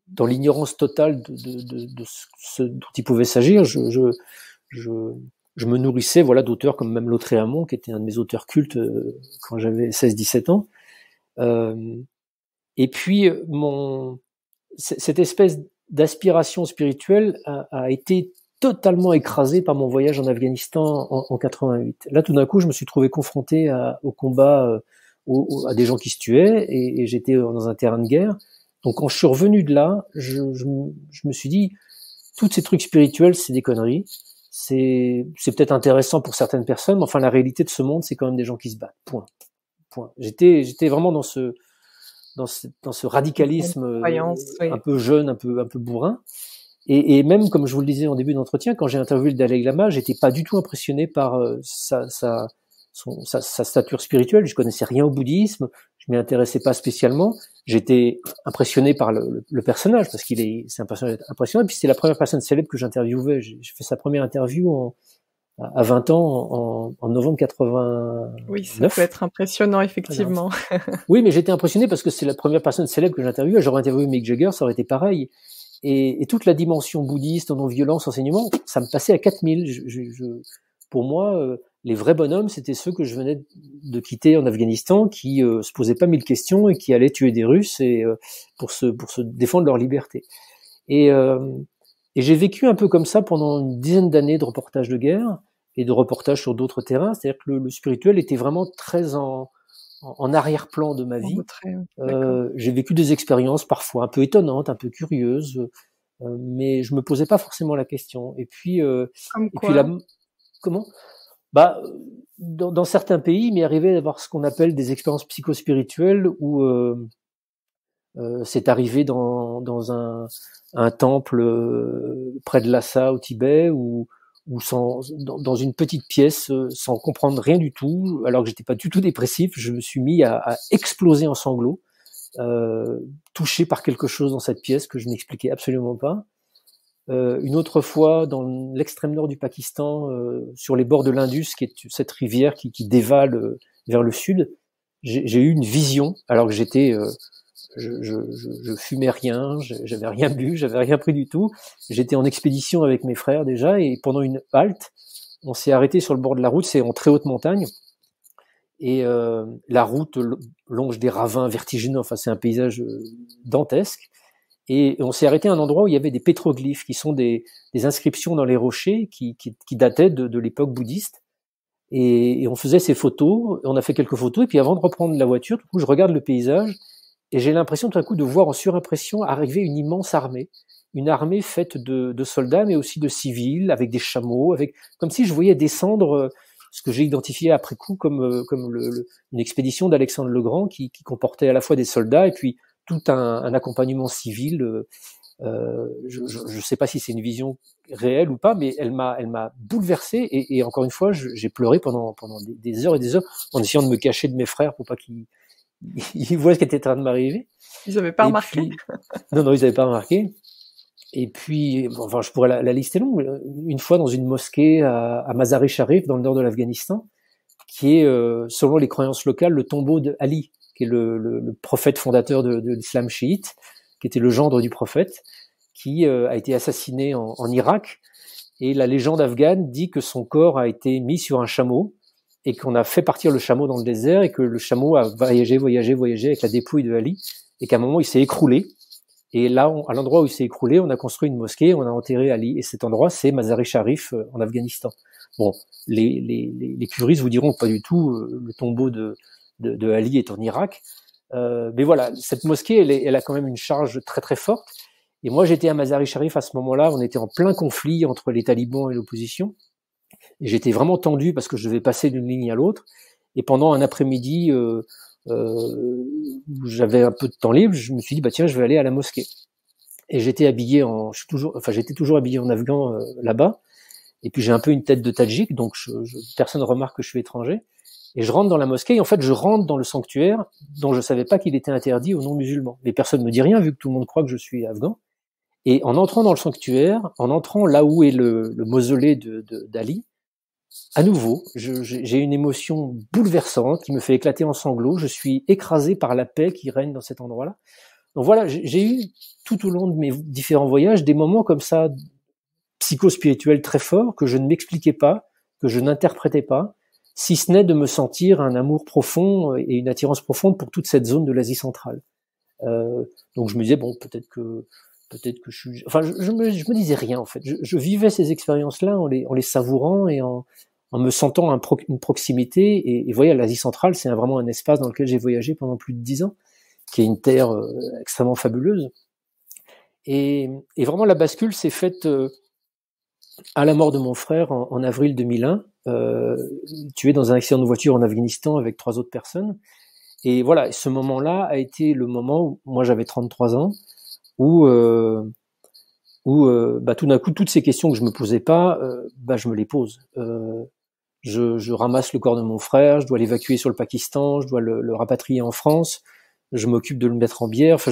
[SPEAKER 2] dans l'ignorance totale de ce dont il pouvait s'agir. Je me nourrissais d'auteurs comme même Lautréamont, qui était un de mes auteurs cultes quand j'avais 16-17 ans. Et puis, cette espèce d'aspiration spirituelle a été totalement écrasée par mon voyage en Afghanistan en 88. Là, tout d'un coup, je me suis trouvé confronté au combat, à des gens qui se tuaient, et j'étais dans un terrain de guerre. Donc, quand je suis revenu de là, je me suis dit, tous ces trucs spirituels, c'est des conneries. C'est peut-être intéressant pour certaines personnes, mais enfin, la réalité de ce monde, c'est quand même des gens qui se battent. Point. J'étais vraiment dans ce radicalisme un peu jeune, un peu bourrin. Et même, comme je vous le disais en début d'entretien, quand j'ai interviewé le Dalai Lama, j'étais pas du tout impressionné par sa stature spirituelle. Je connaissais rien au bouddhisme, je m'y intéressais pas spécialement. J'étais impressionné par le personnage, parce c'est un personnage impressionnant. Et puis c'était la première personne célèbre que j'interviewais. J'ai fait sa première interview à 20 ans, en novembre 89.
[SPEAKER 1] Oui, ça peut être impressionnant, effectivement.
[SPEAKER 2] Oui, mais j'étais impressionné parce que c'est la première personne célèbre que j'interviewais. J'aurais interviewé Mick Jagger, ça aurait été pareil. Et toute la dimension bouddhiste, non-violence, enseignement, ça me passait à 4000. Pour moi, les vrais bonhommes, c'était ceux que je venais de quitter en Afghanistan, qui se posaient pas 1000 questions et qui allaient tuer des Russes pour se défendre leur liberté. Et j'ai vécu un peu comme ça pendant une dizaine d'années de reportages de guerre et de reportages sur d'autres terrains. C'est-à-dire que le spirituel était vraiment très en arrière-plan de ma vie. J'ai vécu des expériences parfois un peu étonnantes, un peu curieuses, mais je me posais pas forcément la question. Et puis, comment? Dans certains pays, il m'est arrivé d'avoir ce qu'on appelle des expériences psychospirituelles où c'est arrivé dans un temple près de Lhasa au Tibet ou dans une petite pièce sans comprendre rien du tout, alors que j'étais pas du tout dépressif, je me suis mis à exploser en sanglots, touché par quelque chose dans cette pièce que je n'expliquais absolument pas. Une autre fois dans l'extrême nord du Pakistan, sur les bords de l'Indus, qui est cette rivière qui dévale vers le sud, j'ai eu une vision alors que j'étais je fumais rien, j'avais rien bu, j'avais rien pris du tout. J'étais en expédition avec mes frères déjà, et pendant une halte, on s'est arrêté sur le bord de la route, c'est en très haute montagne, et la route longe des ravins vertigineux, enfin c'est un paysage dantesque, et on s'est arrêté à un endroit où il y avait des pétroglyphes, qui sont des inscriptions dans les rochers qui dataient de l'époque bouddhiste, et on faisait ces photos, on a fait quelques photos, et puis avant de reprendre la voiture, du coup je regarde le paysage, et j'ai l'impression tout d'un coup de voir en surimpression arriver une immense armée, une armée faite de soldats, mais aussi de civils, avec des chameaux, comme si je voyais descendre ce que j'ai identifié après coup comme une expédition d'Alexandre le Grand qui comportait à la fois des soldats et puis tout un accompagnement civil. Je ne sais pas si c'est une vision réelle ou pas, mais elle m'a bouleversé et encore une fois, j'ai pleuré pendant des heures et des heures en essayant de me cacher de mes frères pour pas qu'ils ils voient ce qui était en train de m'arriver.
[SPEAKER 1] Ils n'avaient pas remarqué?
[SPEAKER 2] Puis, non, ils n'avaient pas remarqué. Et puis, enfin, je pourrais la liste est longue. Une fois dans une mosquée à Mazar-e-Sharif, dans le nord de l'Afghanistan, qui est, selon les croyances locales, le tombeau de Ali, qui est le prophète fondateur de l'islam chiite, qui était le gendre du prophète, qui a été assassiné en Irak. Et la légende afghane dit que son corps a été mis sur un chameau et qu'on a fait partir le chameau dans le désert et que le chameau a voyagé avec la dépouille de Ali et qu'à un moment il s'est écroulé. Et là, à l'endroit où il s'est écroulé, on a construit une mosquée, on a enterré Ali. Et cet endroit, c'est Mazar-e-Sharif en Afghanistan. Bon, les puristes vous diront que pas du tout, le tombeau de Ali est en Irak. Mais voilà, cette mosquée, elle a quand même une charge très très forte. Et moi, j'étais à Mazar-e-Sharif à ce moment-là, on était en plein conflit entre les talibans et l'opposition. Et j'étais vraiment tendu parce que je devais passer d'une ligne à l'autre. Et pendant un après-midi où j'avais un peu de temps libre, je me suis dit, bah tiens, je vais aller à la mosquée. Et j'étais toujours habillé en afghan là-bas. Et puis j'ai un peu une tête de tadjik, donc personne ne remarque que je suis étranger. Et je rentre dans la mosquée, et en fait, je rentre dans le sanctuaire dont je savais pas qu'il était interdit aux non-musulmans. Mais personne ne me dit rien, vu que tout le monde croit que je suis afghan. Et en entrant dans le sanctuaire, en entrant là où est le mausolée d'Ali, à nouveau, j'ai une émotion bouleversante qui me fait éclater en sanglots. Je suis écrasé par la paix qui règne dans cet endroit-là. Donc voilà, j'ai eu tout au long de mes différents voyages des moments comme ça, psycho-spirituels très forts, que je ne m'expliquais pas, que je n'interprétais pas, si ce n'est de me sentir un amour profond et une attirance profonde pour toute cette zone de l'Asie centrale. Donc je me disais, bon, peut-être que je suis... Enfin, je me disais rien, en fait. Je vivais ces expériences-là en les savourant et en me sentant une proximité. Et voyez, l'Asie centrale, c'est vraiment un espace dans lequel j'ai voyagé pendant plus de 10 ans, qui est une terre extrêmement fabuleuse. Et vraiment, la bascule s'est faite à la mort de mon frère en avril 2001, tué dans un accident de voiture en Afghanistan avec 3 autres personnes. Et voilà, ce moment-là a été le moment où moi j'avais 33 ans, où tout d'un coup, toutes ces questions que je me posais pas, je me les pose. Je ramasse le corps de mon frère, je dois l'évacuer sur le Pakistan, je dois le rapatrier en France, je m'occupe de le mettre en bière. Enfin,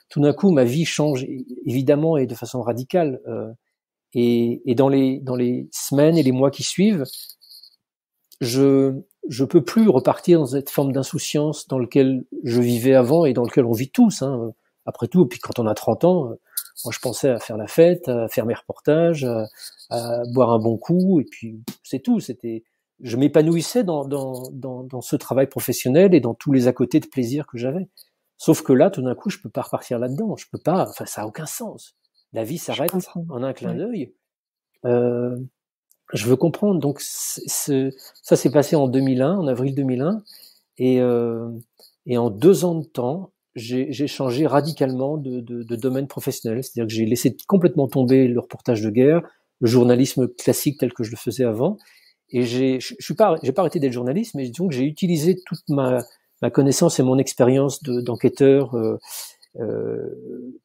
[SPEAKER 2] tout d'un coup, ma vie change évidemment et de façon radicale. Et dans les semaines et les mois qui suivent, je peux plus repartir dans cette forme d'insouciance dans lequel je vivais avant et dans lequel on vit tous. Hein. Après tout, et puis quand on a 30 ans, moi je pensais à faire la fête, à faire mes reportages, à boire un bon coup, et puis c'est tout. Je m'épanouissais dans ce travail professionnel et dans tous les à côté de plaisir que j'avais. Sauf que là, tout d'un coup, je peux pas repartir là-dedans. Je peux pas. Enfin, ça a aucun sens. La vie s'arrête en un clin d'œil. Je veux comprendre. Donc, ça s'est passé en 2001, en avril 2001, et en 2 ans de temps, j'ai changé radicalement de domaine professionnel. C'est-à-dire que j'ai laissé complètement tomber le reportage de guerre, le journalisme classique tel que je le faisais avant, et j'ai pas arrêté d'être journaliste, mais disons que j'ai utilisé toute ma connaissance et mon expérience d'enquêteur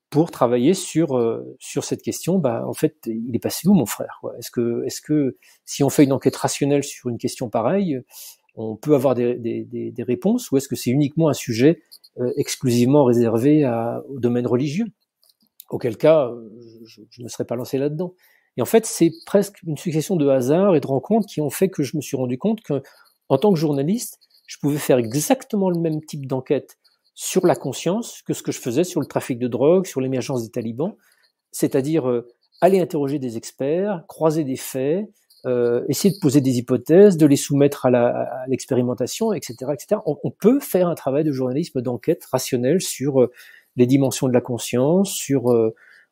[SPEAKER 2] pour travailler sur cette question. En fait, il est passé où mon frère, quoi? Est-ce que si on fait une enquête rationnelle sur une question pareille, on peut avoir des réponses, ou est-ce que c'est uniquement un sujet exclusivement réservé au domaine religieux? Auquel cas, je ne me serais pas lancé là-dedans. Et en fait, c'est presque une succession de hasards et de rencontres qui ont fait que je me suis rendu compte que, en tant que journaliste, je pouvais faire exactement le même type d'enquête sur la conscience que ce que je faisais sur le trafic de drogue, sur l'émergence des talibans, c'est-à-dire aller interroger des experts, croiser des faits, essayer de poser des hypothèses, de les soumettre à l'expérimentation, etc., etc. On peut faire un travail de journalisme d'enquête rationnel sur les dimensions de la conscience, sur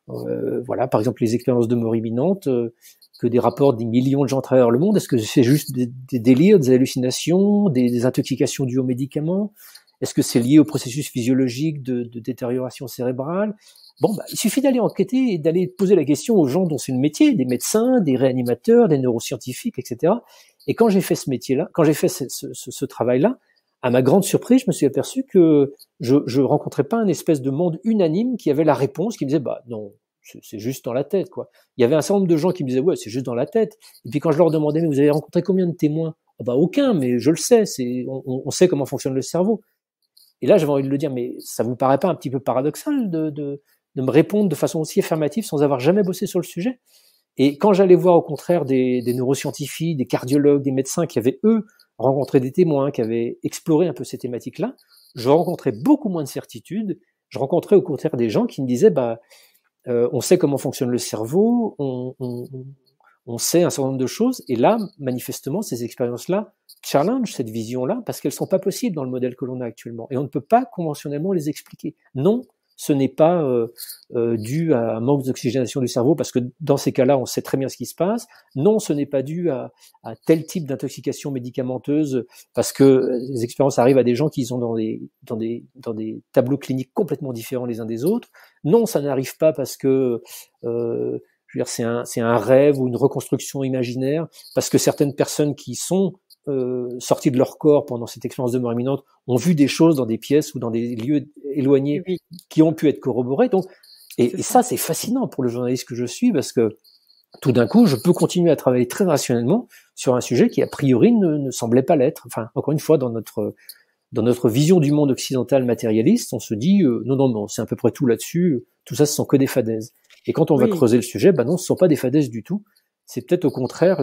[SPEAKER 2] par exemple les expériences de mort imminente que des rapports des millions de gens à travers le monde. Est-ce que c'est juste des délires, des hallucinations, des intoxications dues aux médicaments? Est-ce que c'est lié au processus physiologique de détérioration cérébrale? Il suffit d'aller enquêter et d'aller poser la question aux gens dont c'est le métier, des médecins, des réanimateurs, des neuroscientifiques, etc. Et quand j'ai fait ce métier-là, quand j'ai fait ce travail-là, à ma grande surprise, je me suis aperçu que je rencontrais pas un espèce de monde unanime qui avait la réponse, qui me disait, non, c'est juste dans la tête, quoi. Il y avait un certain nombre de gens qui me disaient, ouais, c'est juste dans la tête. Et puis quand je leur demandais, mais vous avez rencontré combien de témoins? Aucun, mais je le sais, on sait comment fonctionne le cerveau. Et là, j'avais envie de le dire, mais ça vous paraît pas un petit peu paradoxal de me répondre de façon aussi affirmative sans avoir jamais bossé sur le sujet? Et quand j'allais voir au contraire des neuroscientifiques, des cardiologues, des médecins qui avaient, eux, rencontré des témoins, qui avaient exploré un peu ces thématiques-là, je rencontrais beaucoup moins de certitudes. Je rencontrais au contraire des gens qui me disaient, on sait comment fonctionne le cerveau, on sait un certain nombre de choses, et là, manifestement, ces expériences-là challenge cette vision-là parce qu'elles sont pas possibles dans le modèle que l'on a actuellement, et on ne peut pas conventionnellement les expliquer. Non, ce n'est pas dû à un manque d'oxygénation du cerveau, parce que dans ces cas-là, on sait très bien ce qui se passe. Non, ce n'est pas dû à tel type d'intoxication médicamenteuse, parce que les expériences arrivent à des gens qui sont dans des tableaux cliniques complètement différents les uns des autres. Non, ça n'arrive pas parce que je veux dire, c'est un rêve ou une reconstruction imaginaire, parce que certaines personnes qui sont sorties de leur corps pendant cette expérience de mort imminente ont vu des choses dans des pièces ou dans des lieux éloignés qui ont pu être corroborés. Donc, et ça, c'est fascinant pour le journaliste que je suis, parce que tout d'un coup, je peux continuer à travailler très rationnellement sur un sujet qui, a priori, ne semblait pas l'être. Enfin, encore une fois, dans notre vision du monde occidental matérialiste, on se dit non, c'est à peu près tout là-dessus, tout ça, ce sont que des fadaises. Et quand on va creuser le sujet, non, ce ne sont pas des fadaises du tout. C'est peut-être au contraire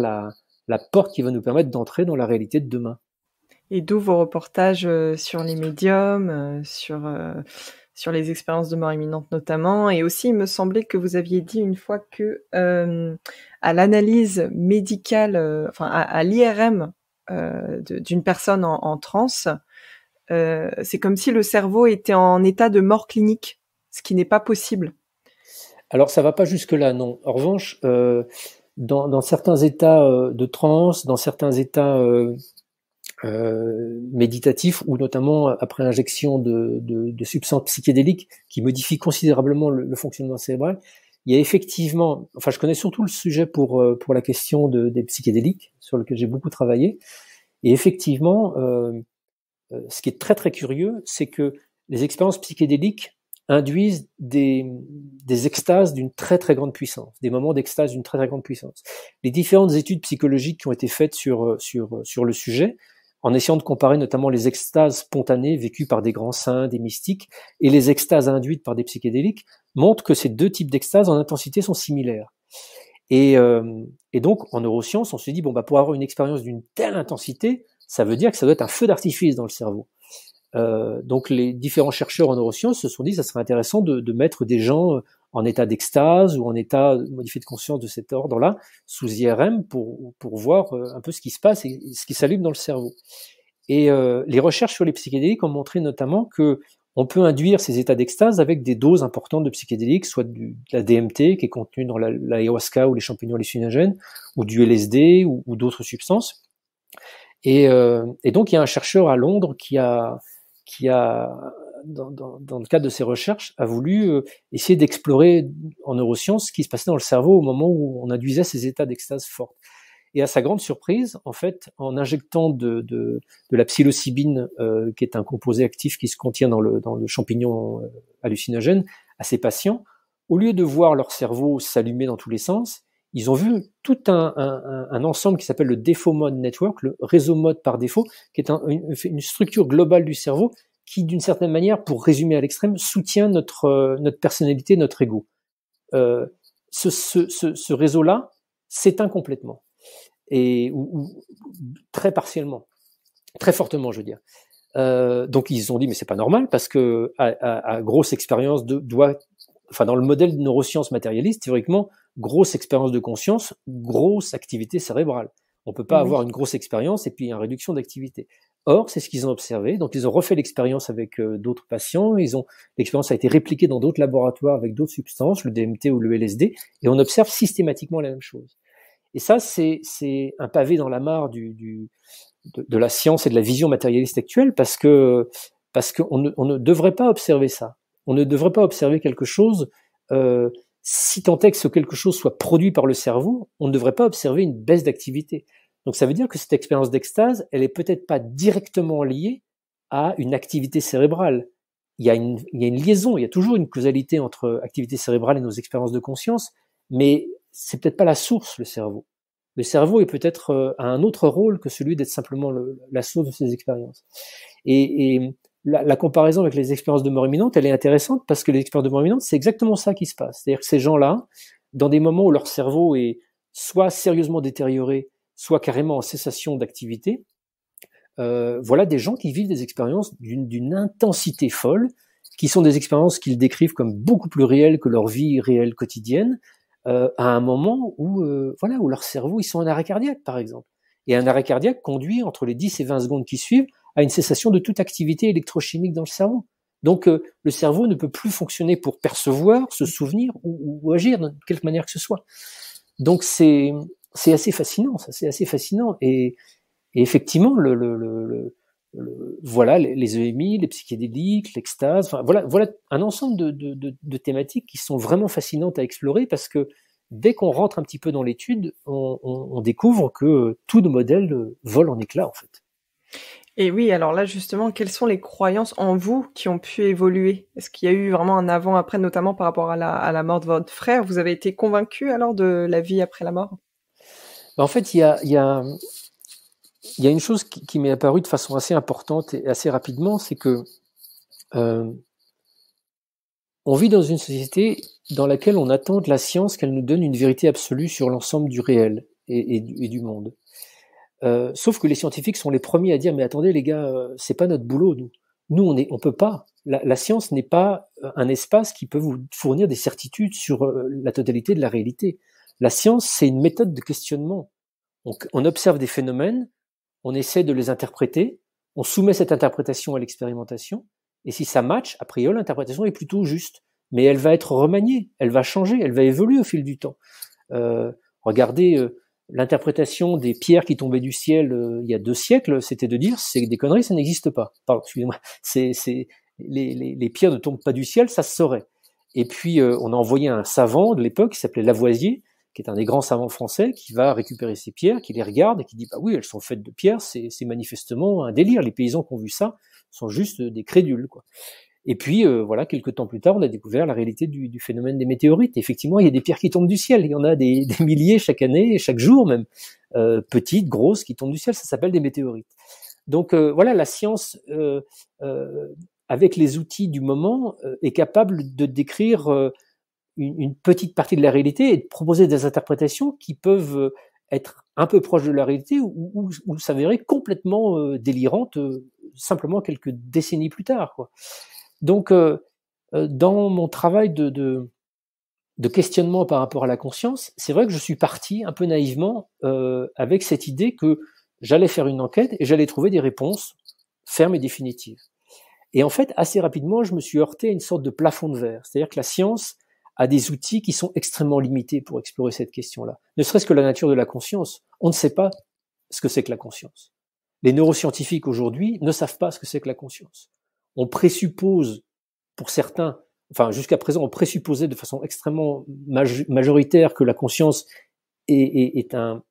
[SPEAKER 2] la porte qui va nous permettre d'entrer dans la réalité de demain.
[SPEAKER 1] Et d'où vos reportages sur les médiums, sur les expériences de mort imminente notamment. Et aussi, il me semblait que vous aviez dit une fois que à l'analyse médicale, à l'IRM d'une personne en transe, c'est comme si le cerveau était en état de mort clinique, ce qui n'est pas possible.
[SPEAKER 2] Alors, ça va pas jusque-là, non. En revanche, dans certains états de transe, dans certains états méditatifs, ou notamment après injection de substances psychédéliques qui modifient considérablement le fonctionnement cérébral, il y a effectivement, je connais surtout le sujet pour la question des psychédéliques, sur lequel j'ai beaucoup travaillé, et effectivement, ce qui est très très curieux, c'est que les expériences psychédéliques induisent des extases d'une très très grande puissance, des moments d'extase d'une très très grande puissance. Les différentes études psychologiques qui ont été faites sur le sujet, en essayant de comparer notamment les extases spontanées vécues par des grands saints, des mystiques, et les extases induites par des psychédéliques, montrent que ces deux types d'extases en intensité sont similaires. Et donc, en neurosciences, on se dit, pour avoir une expérience d'une telle intensité, ça veut dire que ça doit être un feu d'artifice dans le cerveau. Donc les différents chercheurs en neurosciences se sont dit que ça serait intéressant de mettre des gens en état d'extase ou en état modifié de conscience de cet ordre-là sous IRM pour voir un peu ce qui se passe et ce qui s'allume dans le cerveau. Et les recherches sur les psychédéliques ont montré notamment que on peut induire ces états d'extase avec des doses importantes de psychédéliques, soit de la DMT qui est contenue dans l'ayahuasca ou les champignons hallucinogènes, ou du LSD ou d'autres substances. Et donc il y a un chercheur à Londres qui a dans le cadre de ses recherches, a voulu essayer d'explorer en neurosciences ce qui se passait dans le cerveau au moment où on induisait ces états d'extase forte. Et à sa grande surprise, en fait, en injectant de la psilocybine, qui est un composé actif qui se contient dans le champignon hallucinogène, à ces patients, au lieu de voir leur cerveau s'allumer dans tous les sens, ils ont vu tout un ensemble qui s'appelle le Default Mode Network, le réseau mode par défaut, qui est une structure globale du cerveau qui, d'une certaine manière, pour résumer à l'extrême, soutient notre personnalité, notre ego. Ce réseau-là s'éteint complètement, ou très partiellement, très fortement, je veux dire. Donc ils se sont dit, mais c'est pas normal, parce que à grosse expérience dans le modèle de neurosciences matérialiste, théoriquement, grosse expérience de conscience, grosse activité cérébrale. On peut pas avoir une grosse expérience et puis une réduction d'activité. Or, c'est ce qu'ils ont observé. Donc, ils ont refait l'expérience avec d'autres patients. L'expérience a été répliquée dans d'autres laboratoires avec d'autres substances, le DMT ou le LSD, et on observe systématiquement la même chose. Et ça, c'est un pavé dans la mare de la science et de la vision matérialiste actuelle, parce qu'on ne devrait pas observer ça. On ne devrait pas observer quelque chose, si tant est que ce quelque chose soit produit par le cerveau, on ne devrait pas observer une baisse d'activité. Donc ça veut dire que cette expérience d'extase, elle est peut-être pas directement liée à une activité cérébrale. Il y a une liaison, il y a toujours une causalité entre activité cérébrale et nos expériences de conscience, mais c'est peut-être pas la source, le cerveau. Le cerveau est peut-être à un autre rôle que celui d'être simplement la source de ces expériences. Et la comparaison avec les expériences de mort imminente, elle est intéressante parce que les expériences de mort imminente, c'est exactement ça qui se passe. C'est-à-dire que ces gens-là, dans des moments où leur cerveau est soit sérieusement détérioré, soit carrément en cessation d'activité, voilà des gens qui vivent des expériences d'une intensité folle, qui sont des expériences qu'ils décrivent comme beaucoup plus réelles que leur vie réelle quotidienne, à un moment où, voilà, où leur cerveau, ils sont en arrêt cardiaque, par exemple. Et un arrêt cardiaque conduit, entre les 10 et 20 secondes qui suivent, à une cessation de toute activité électrochimique dans le cerveau. Donc, le cerveau ne peut plus fonctionner pour percevoir, se souvenir ou agir de quelque manière que ce soit. Donc, c'est assez fascinant, ça, c'est assez fascinant. Et effectivement, voilà, les EMI, les psychédéliques, l'extase, enfin, voilà un ensemble de thématiques qui sont vraiment fascinantes à explorer parce que dès qu'on rentre un petit peu dans l'étude, on découvre que tous nos modèles volent en éclats, en fait.
[SPEAKER 1] Et oui, alors là, justement, quelles sont les croyances en vous qui ont pu évoluer? Est-ce qu'il y a eu vraiment un avant-après, notamment par rapport à la mort de votre frère? Vous avez été convaincu alors de la vie après la mort?
[SPEAKER 2] En fait, il y a une chose qui m'est apparue de façon assez importante et assez rapidement, c'est que on vit dans une société dans laquelle on attend de la science qu'elle nous donne une vérité absolue sur l'ensemble du réel et du monde. Sauf que les scientifiques sont les premiers à dire mais attendez les gars, c'est pas notre boulot nous. Nous on peut pas. La science n'est pas un espace qui peut vous fournir des certitudes sur la totalité de la réalité. La science c'est une méthode de questionnement. On observe des phénomènes, on essaie de les interpréter, on soumet cette interprétation à l'expérimentation, et si ça match, a priori l'interprétation est plutôt juste, mais elle va être remaniée, elle va changer, elle va évoluer au fil du temps. Regardez l'interprétation des pierres qui tombaient du ciel il y a 2 siècles, c'était de dire c'est des conneries, ça n'existe pas. Pardon, excusez-moi, les pierres ne tombent pas du ciel, ça se saurait. Et puis on a envoyé un savant de l'époque qui s'appelait Lavoisier, qui est un des grands savants français, qui va récupérer ces pierres, qui les regarde et qui dit bah oui, elles sont faites de pierres, c'est manifestement un délire. Les paysans qui ont vu ça sont juste des crédules, quoi. Et puis voilà, quelques temps plus tard, on a découvert la réalité du phénomène des météorites. Et effectivement, il y a des pierres qui tombent du ciel. Il y en a des milliers chaque année, chaque jour même, petites, grosses, qui tombent du ciel. Ça s'appelle des météorites. Donc voilà, la science, avec les outils du moment, est capable de décrire une petite partie de la réalité et de proposer des interprétations qui peuvent être un peu proches de la réalité ou s'avérer complètement délirantes simplement quelques décennies plus tard, quoi. Donc, dans mon travail de questionnement par rapport à la conscience, c'est vrai que je suis parti un peu naïvement avec cette idée que j'allais faire une enquête et j'allais trouver des réponses fermes et définitives. Et en fait, assez rapidement, je me suis heurté à une sorte de plafond de verre. C'est-à-dire que la science a des outils qui sont extrêmement limités pour explorer cette question-là. Ne serait-ce que la nature de la conscience. On ne sait pas ce que c'est que la conscience. Les neuroscientifiques aujourd'hui ne savent pas ce que c'est que la conscience. On présuppose, pour certains, enfin jusqu'à présent, on présupposait de façon extrêmement majoritaire que la conscience est une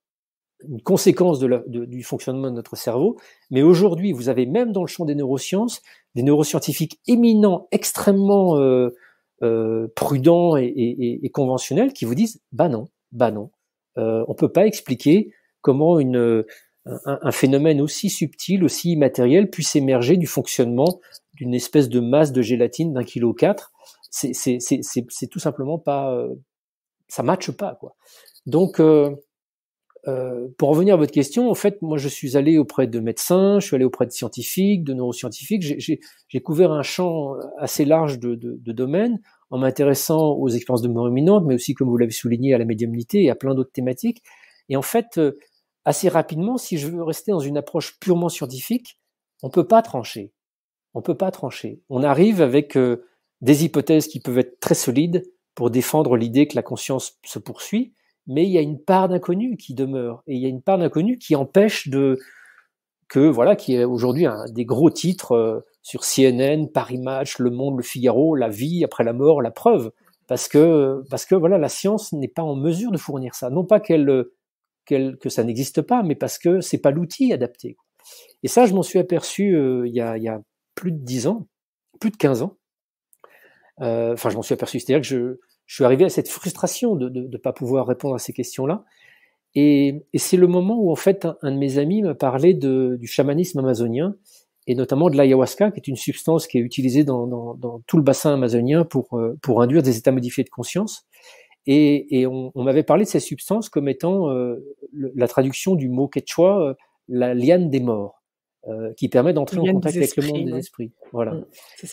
[SPEAKER 2] conséquence du fonctionnement de notre cerveau. Mais aujourd'hui, vous avez même dans le champ des neurosciences, des neuroscientifiques éminents, extrêmement prudents et conventionnels, qui vous disent bah non, on peut pas expliquer comment un phénomène aussi subtil, aussi immatériel puisse émerger du fonctionnement d'une espèce de masse de gélatine d'1,4 kg. C'est tout simplement pas, ça matche pas, quoi. Donc pour revenir à votre question, en fait, moi je suis allé auprès de médecins, je suis allé auprès de scientifiques, de neuroscientifiques, j'ai couvert un champ assez large de domaines en m'intéressant aux expériences de mort imminente, mais aussi, comme vous l'avez souligné, à la médiumnité et à plein d'autres thématiques. Et en fait, assez rapidement, si je veux rester dans une approche purement scientifique, on peut pas trancher. On peut pas trancher. On arrive avec des hypothèses qui peuvent être très solides pour défendre l'idée que la conscience se poursuit, mais il y a une part d'inconnu qui demeure, et il y a une part d'inconnu qui empêche qui est aujourd'hui un des gros titres sur CNN, Paris Match, Le Monde, Le Figaro, la vie après la mort, la preuve, parce que voilà, la science n'est pas en mesure de fournir ça. Non pas que ça n'existe pas, mais parce que c'est pas l'outil adapté. Et ça, je m'en suis aperçu il y a plus de 10 ans, plus de 15 ans. Je m'en suis aperçu, c'est-à-dire que je suis arrivé à cette frustration de pas pouvoir répondre à ces questions-là. Et c'est le moment où, en fait, un de mes amis m'a parlé du chamanisme amazonien et notamment de l'ayahuasca, qui est une substance qui est utilisée dans tout le bassin amazonien pour induire des états modifiés de conscience. Et on m'avait parlé de ces substances comme étant la traduction du mot quechua, la liane des morts, qui permet d'entrer en contact avec le monde des esprits. Voilà.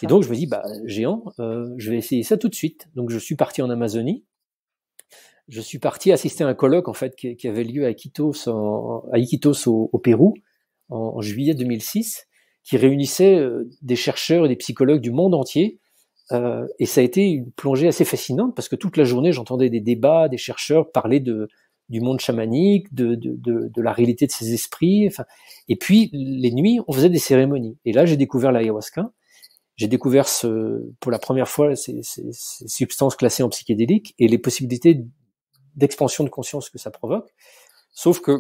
[SPEAKER 2] Et donc je me dis, géant, je vais essayer ça tout de suite. Donc je suis parti en Amazonie. Je suis parti assister à un colloque en fait qui avait lieu à Iquitos, au Pérou, en juillet 2006, qui réunissait des chercheurs et des psychologues du monde entier. Et ça a été une plongée assez fascinante parce que toute la journée, j'entendais des débats, des chercheurs parler du monde chamanique, de la réalité de ces esprits. Enfin, et puis, les nuits, on faisait des cérémonies. Et là, j'ai découvert l'ayahuasca. J'ai découvert pour la première fois ces substances classées en psychédéliques et les possibilités d'expansion de conscience que ça provoque. Sauf que,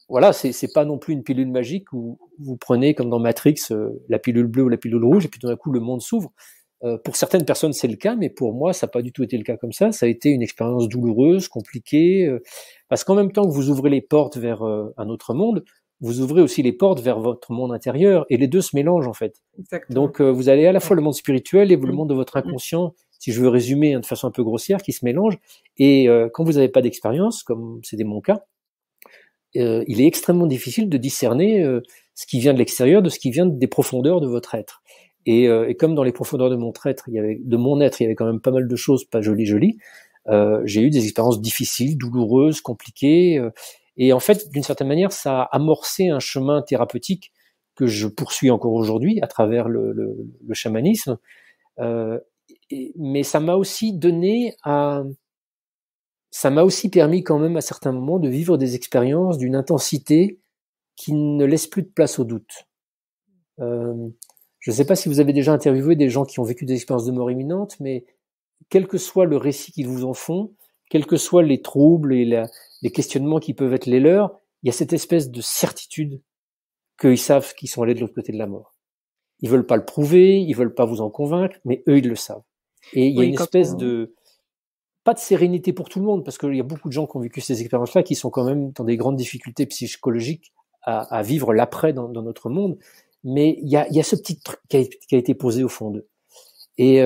[SPEAKER 2] voilà, c'est pas non plus une pilule magique où vous prenez, comme dans Matrix, la pilule bleue ou la pilule rouge, et puis tout d'un coup, le monde s'ouvre. Pour certaines personnes, c'est le cas, mais pour moi, ça n'a pas du tout été le cas comme ça. Ça a été une expérience douloureuse, compliquée, parce qu'en même temps que vous ouvrez les portes vers un autre monde, vous ouvrez aussi les portes vers votre monde intérieur, et les deux se mélangent en fait.
[SPEAKER 1] Exactement.
[SPEAKER 2] Donc vous avez à la fois le monde spirituel et le monde de votre inconscient, si je veux résumer de façon un peu grossière, qui se mélangent. Et quand vous n'avez pas d'expérience, comme c'était mon cas, il est extrêmement difficile de discerner ce qui vient de l'extérieur de ce qui vient des profondeurs de votre être. Et comme dans les profondeurs de mon être, il y avait quand même pas mal de choses pas jolies, j'ai eu des expériences difficiles, douloureuses, compliquées, et en fait, d'une certaine manière, ça a amorcé un chemin thérapeutique que je poursuis encore aujourd'hui à travers le chamanisme. Mais ça m'a aussi permis quand même à certains moments de vivre des expériences d'une intensité qui ne laisse plus de place au doute. Je ne sais pas si vous avez déjà interviewé des gens qui ont vécu des expériences de mort imminente, mais quel que soit le récit qu'ils vous en font, quels que soient les troubles et les questionnements qui peuvent être les leurs, il y a cette espèce de certitude qu'ils savent qu'ils sont allés de l'autre côté de la mort. Ils veulent pas le prouver, ils veulent pas vous en convaincre, mais eux, ils le savent. Et il y a une espèce pas de sérénité pour tout le monde, parce qu'il y a beaucoup de gens qui ont vécu ces expériences-là qui sont quand même dans des grandes difficultés psychologiques à vivre l'après dans notre monde. Mais il y a ce petit truc qui a été posé au fond d'eux. Et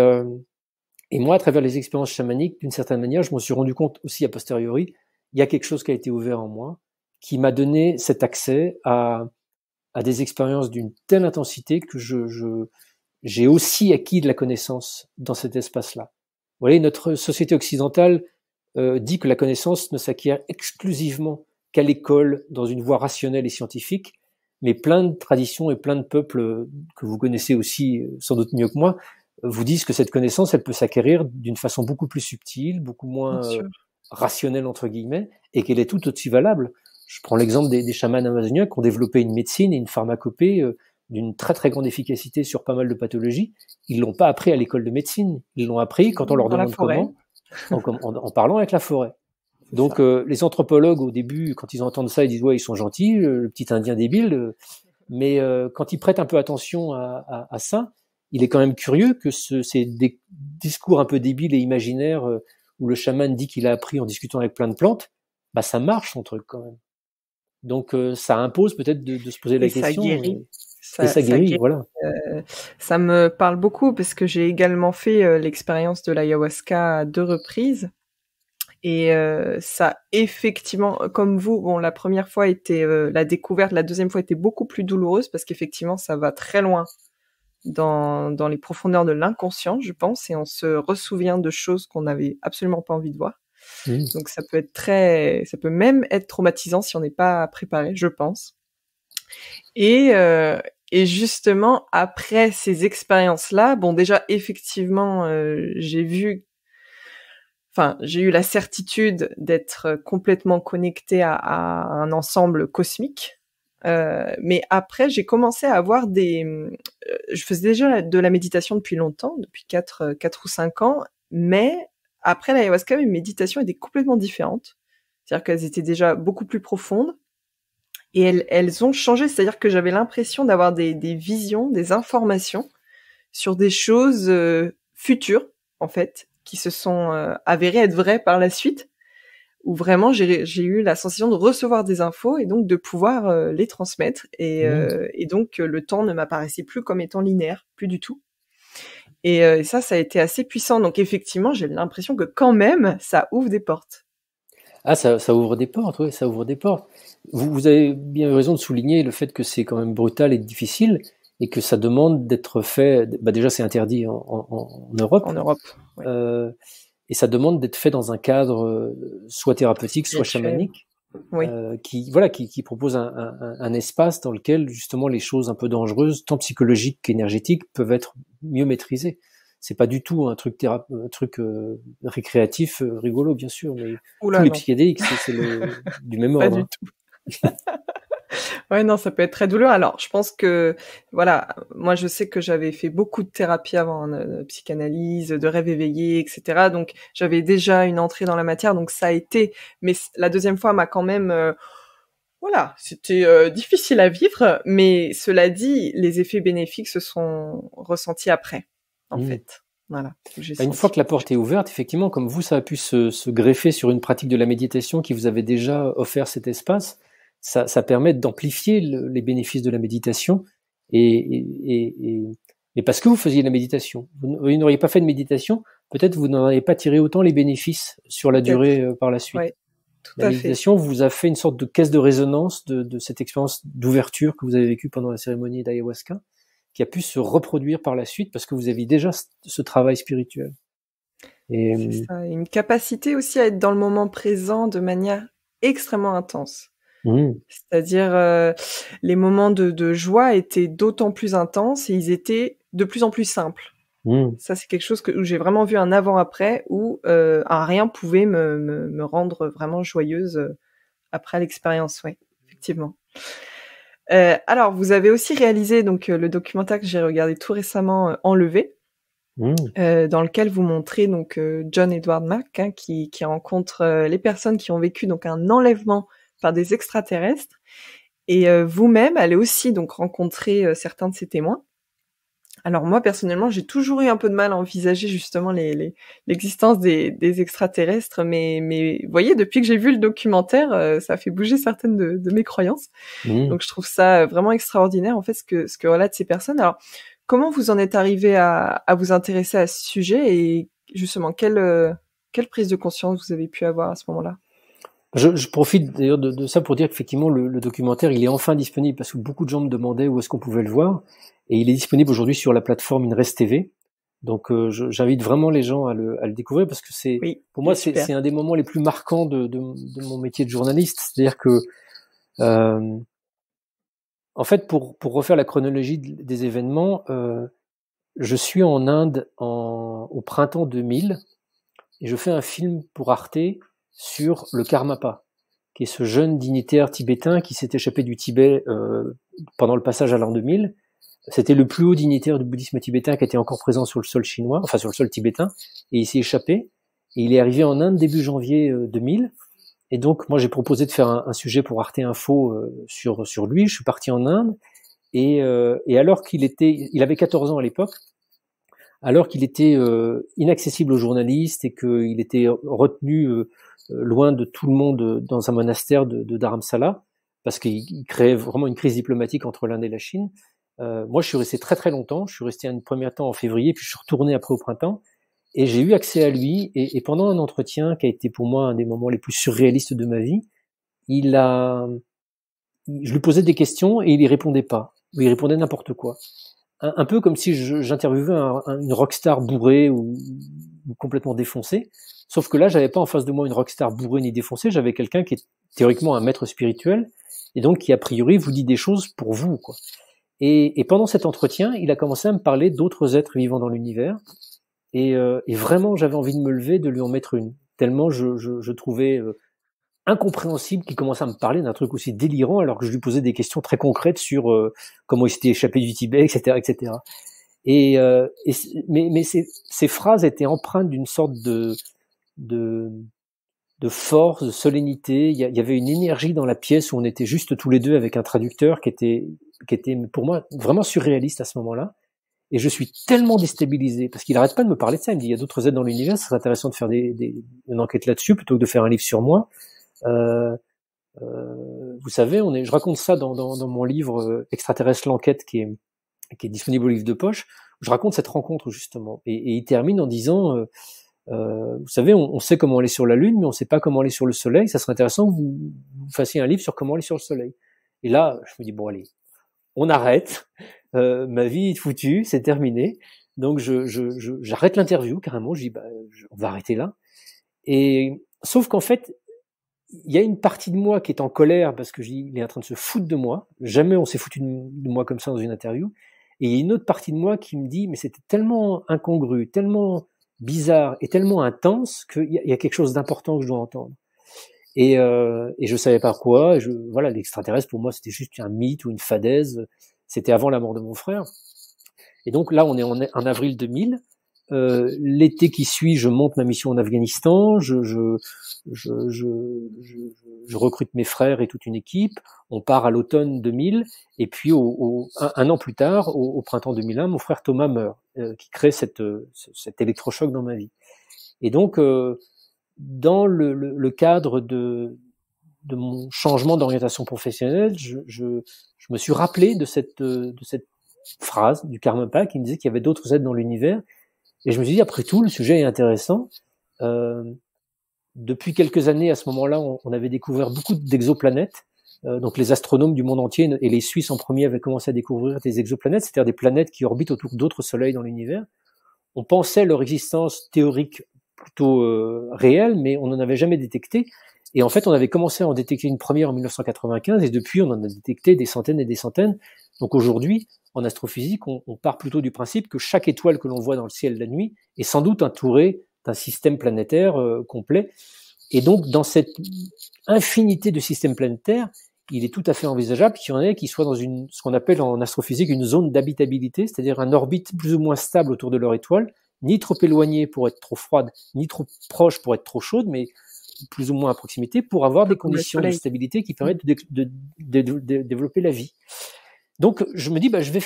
[SPEAKER 2] moi, à travers les expériences chamaniques, d'une certaine manière, je m'en suis rendu compte aussi a posteriori, il y a quelque chose qui a été ouvert en moi, qui m'a donné cet accès à des expériences d'une telle intensité que j'ai aussi acquis de la connaissance dans cet espace-là. Vous voyez, notre société occidentale dit que la connaissance ne s'acquiert exclusivement qu'à l'école, dans une voie rationnelle et scientifique, mais plein de traditions et plein de peuples que vous connaissez aussi sans doute mieux que moi vous disent que cette connaissance, elle peut s'acquérir d'une façon beaucoup plus subtile, beaucoup moins rationnelle entre guillemets, et qu'elle est tout aussi valable. Je prends l'exemple des chamans amazoniens qui ont développé une médecine et une pharmacopée d'une très très grande efficacité sur pas mal de pathologies. Ils l'ont pas appris à l'école de médecine, ils l'ont appris quand on leur demande comment, en parlant avec la forêt. Donc les anthropologues au début, quand ils entendent ça, ils disent ouais, ils sont gentils, le petit indien débile. Mais quand ils prêtent un peu attention à ça, il est quand même curieux que ces discours un peu débiles et imaginaires où le chaman dit qu'il a appris en discutant avec plein de plantes, bah ça marche son truc quand même. Donc ça impose peut-être de se poser la question.
[SPEAKER 1] Ça guérit.
[SPEAKER 2] Ça guérit, voilà.
[SPEAKER 1] Ça me parle beaucoup parce que j'ai également fait l'expérience de l'ayahuasca à 2 reprises. Et ça, effectivement, comme vous, bon, la première fois était la découverte, la deuxième fois était beaucoup plus douloureuse parce qu'effectivement, ça va très loin dans les profondeurs de l'inconscient, je pense, et on se ressouvient de choses qu'on n'avait absolument pas envie de voir. Donc ça peut même être traumatisant si on n'est pas préparé, je pense. Et justement, après ces expériences-là, bon, déjà, effectivement, j'ai eu la certitude d'être complètement connectée à un ensemble cosmique. Mais après, j'ai commencé à avoir je faisais déjà de la méditation depuis longtemps, depuis 4 ou 5 ans, mais après l'ayahuasca, mes méditations étaient complètement différentes. C'est-à-dire qu'elles étaient déjà beaucoup plus profondes. Et elles ont changé, c'est-à-dire que j'avais l'impression d'avoir des visions, des informations sur des choses futures, en fait, qui se sont avérées être vraies par la suite, où vraiment j'ai eu la sensation de recevoir des infos et donc de pouvoir les transmettre. Et donc le temps ne m'apparaissait plus comme étant linéaire, plus du tout. Et ça a été assez puissant. Donc effectivement, j'ai l'impression que quand même, ça ouvre des portes.
[SPEAKER 2] Ah, ça ouvre des portes, oui, ça ouvre des portes. Vous avez bien eu raison de souligner le fait que c'est quand même brutal et difficile et que ça demande d'être fait. Bah déjà, c'est interdit en Europe.
[SPEAKER 1] En Europe, ouais.
[SPEAKER 2] Et ça demande d'être fait dans un cadre soit thérapeutique, soit chamanique,
[SPEAKER 1] oui.
[SPEAKER 2] qui propose un espace dans lequel justement les choses un peu dangereuses, tant psychologiques qu'énergétiques, peuvent être mieux maîtrisées. C'est pas du tout un truc récréatif, rigolo bien sûr, mais tous les psychédéliques, c'est du même ordre.
[SPEAKER 1] Pas du tout. Ouais, non, ça peut être très douloureux. Alors, je pense que, voilà, moi, je sais que j'avais fait beaucoup de thérapie avant, psychanalyse, de rêve éveillé, etc. Donc, j'avais déjà une entrée dans la matière, donc ça a été. Mais la deuxième fois m'a quand même, voilà, c'était difficile à vivre. Mais cela dit, les effets bénéfiques se sont ressentis après, en fait. Voilà.
[SPEAKER 2] Une fois que la porte est ouverte, effectivement, comme vous, ça a pu se greffer sur une pratique de la méditation qui vous avait déjà offert cet espace. Ça permet d'amplifier les bénéfices de la méditation et parce que vous faisiez la méditation. Vous n'auriez pas fait de méditation, peut-être vous n'en auriez pas tiré autant les bénéfices sur la durée par la suite.
[SPEAKER 1] Ouais,
[SPEAKER 2] la méditation vous a fait une sorte de caisse de résonance de cette expérience d'ouverture que vous avez vécue pendant la cérémonie d'ayahuasca, qui a pu se reproduire par la suite parce que vous aviez déjà ce travail spirituel.
[SPEAKER 1] C'est ça, une capacité aussi à être dans le moment présent de manière extrêmement intense. C'est-à-dire les moments de joie étaient d'autant plus intenses et ils étaient de plus en plus simples. Ça, c'est quelque chose où j'ai vraiment vu un avant-après où un rien pouvait me rendre vraiment joyeuse après l'expérience, ouais, effectivement. Alors, vous avez aussi réalisé donc le documentaire que j'ai regardé tout récemment, Enlevé, dans lequel vous montrez donc John Edward Mack qui rencontre les personnes qui ont vécu donc un enlèvement par des extraterrestres, et vous-même allez aussi donc rencontrer certains de ces témoins. Alors moi personnellement, j'ai toujours eu un peu de mal à envisager justement l'existence des extraterrestres, mais vous voyez, depuis que j'ai vu le documentaire, ça a fait bouger certaines de mes croyances. Donc je trouve ça vraiment extraordinaire en fait ce que relatent ces personnes. Alors comment vous en êtes arrivé à vous intéresser à ce sujet et justement quelle prise de conscience vous avez pu avoir à ce moment-là?
[SPEAKER 2] Je profite d'ailleurs de ça pour dire qu'effectivement le documentaire il est enfin disponible parce que beaucoup de gens me demandaient où est-ce qu'on pouvait le voir, et il est disponible aujourd'hui sur la plateforme Inres TV. Donc j'invite vraiment les gens à le découvrir parce que pour moi c'est un des moments les plus marquants de mon métier de journaliste. C'est-à-dire que en fait pour refaire la chronologie des événements, je suis en Inde au printemps 2000 et je fais un film pour Arte sur le Karmapa, qui est ce jeune dignitaire tibétain qui s'est échappé du Tibet pendant le passage à l'an 2000. C'était le plus haut dignitaire du bouddhisme tibétain qui était encore présent sur le sol chinois, enfin sur le sol tibétain, et il s'est échappé. Et il est arrivé en Inde début janvier 2000. Et donc moi j'ai proposé de faire un sujet pour Arte Info sur lui. Je suis parti en Inde et alors il avait 14 ans à l'époque, alors qu'il était inaccessible aux journalistes et qu'il était retenu loin de tout le monde dans un monastère de Dharamsala, parce qu'il créait vraiment une crise diplomatique entre l'Inde et la Chine. Moi, je suis resté très très longtemps. Je suis resté un premier temps en février, puis je suis retourné après au printemps, et j'ai eu accès à lui. Et pendant un entretien qui a été pour moi un des moments les plus surréalistes de ma vie, je lui posais des questions et il y répondait pas. Il répondait n'importe quoi. Un peu comme si j'interviewais une rockstar bourrée ou complètement défoncée. Sauf que là, j'avais pas en face de moi une rockstar bourrée ni défoncée, j'avais quelqu'un qui est théoriquement un maître spirituel et donc qui a priori vous dit des choses pour vous, quoi. Et pendant cet entretien, il a commencé à me parler d'autres êtres vivants dans l'univers et vraiment j'avais envie de me lever, de lui en mettre une. Tellement je trouvais incompréhensible qu'il commençait à me parler d'un truc aussi délirant alors que je lui posais des questions très concrètes sur comment il s'était échappé du Tibet, etc., etc. Mais ces phrases étaient empreintes d'une sorte de force, de solennité. Il y avait une énergie dans la pièce où on était juste tous les deux avec un traducteur qui était pour moi vraiment surréaliste à ce moment-là. et je suis tellement déstabilisé, parce qu'il arrête pas de me parler de ça. Il me dit, il y a d'autres êtres dans l'univers, ça serait intéressant de faire une enquête là-dessus, plutôt que de faire un livre sur moi. Vous savez, je raconte ça dans mon livre Extraterrestre l'enquête, qui est disponible au livre de poche. Je raconte cette rencontre, justement. Et il termine en disant, vous savez, on sait comment aller sur la Lune, mais on sait pas comment aller sur le Soleil. Ça serait intéressant que vous fassiez un livre sur comment aller sur le Soleil. Et là, je me dis, bon, allez, on arrête. Ma vie est foutue, c'est terminé. Donc, j'arrête l'interview, carrément. Je dis, on va arrêter là. Et, sauf qu'en fait, il y a une partie de moi qui est en colère parce que il est en train de se foutre de moi. Jamais on s'est foutu de moi comme ça dans une interview. Et il y a une autre partie de moi qui me dit, mais c'était tellement incongru, tellement bizarre et tellement intense qu'il y a quelque chose d'important que je dois entendre. Et je savais pas quoi. Voilà, l'extraterrestre pour moi c'était juste un mythe ou une fadaise. C'était avant la mort de mon frère. Et donc là, on est en avril 2000. L'été qui suit, je monte ma mission en Afghanistan. Je recrute mes frères et toute une équipe. On part à l'automne 2000. Et puis un an plus tard, au printemps 2001, mon frère Thomas meurt, qui crée cet électrochoc dans ma vie. Et donc, dans le cadre de mon changement d'orientation professionnelle, je me suis rappelé de cette phrase du Karmapa qui me disait qu'il y avait d'autres êtres dans l'univers. Et je me suis dit, après tout, le sujet est intéressant. Depuis quelques années, à ce moment-là, on avait découvert beaucoup d'exoplanètes. Donc les astronomes du monde entier, et les Suisses en premier, avaient commencé à découvrir des exoplanètes, c'est-à-dire des planètes qui orbitent autour d'autres soleils dans l'univers. On pensait leur existence théorique plutôt réelle, mais on n'en avait jamais détecté. Et en fait, on avait commencé à en détecter une première en 1995, et depuis, on en a détecté des centaines et des centaines. Donc aujourd'hui, en astrophysique, on part plutôt du principe que chaque étoile que l'on voit dans le ciel la nuit est sans doute entourée d'un système planétaire complet. Et donc, dans cette infinité de systèmes planétaires, il est tout à fait envisageable qu'il y en ait qui soient dans ce qu'on appelle en astrophysique une zone d'habitabilité, c'est-à-dire un orbite plus ou moins stable autour de leur étoile, ni trop éloignée pour être trop froide, ni trop proche pour être trop chaude, mais plus ou moins à proximité pour avoir des conditions de stabilité qui permettent de développer la vie. Donc, je me dis, je vais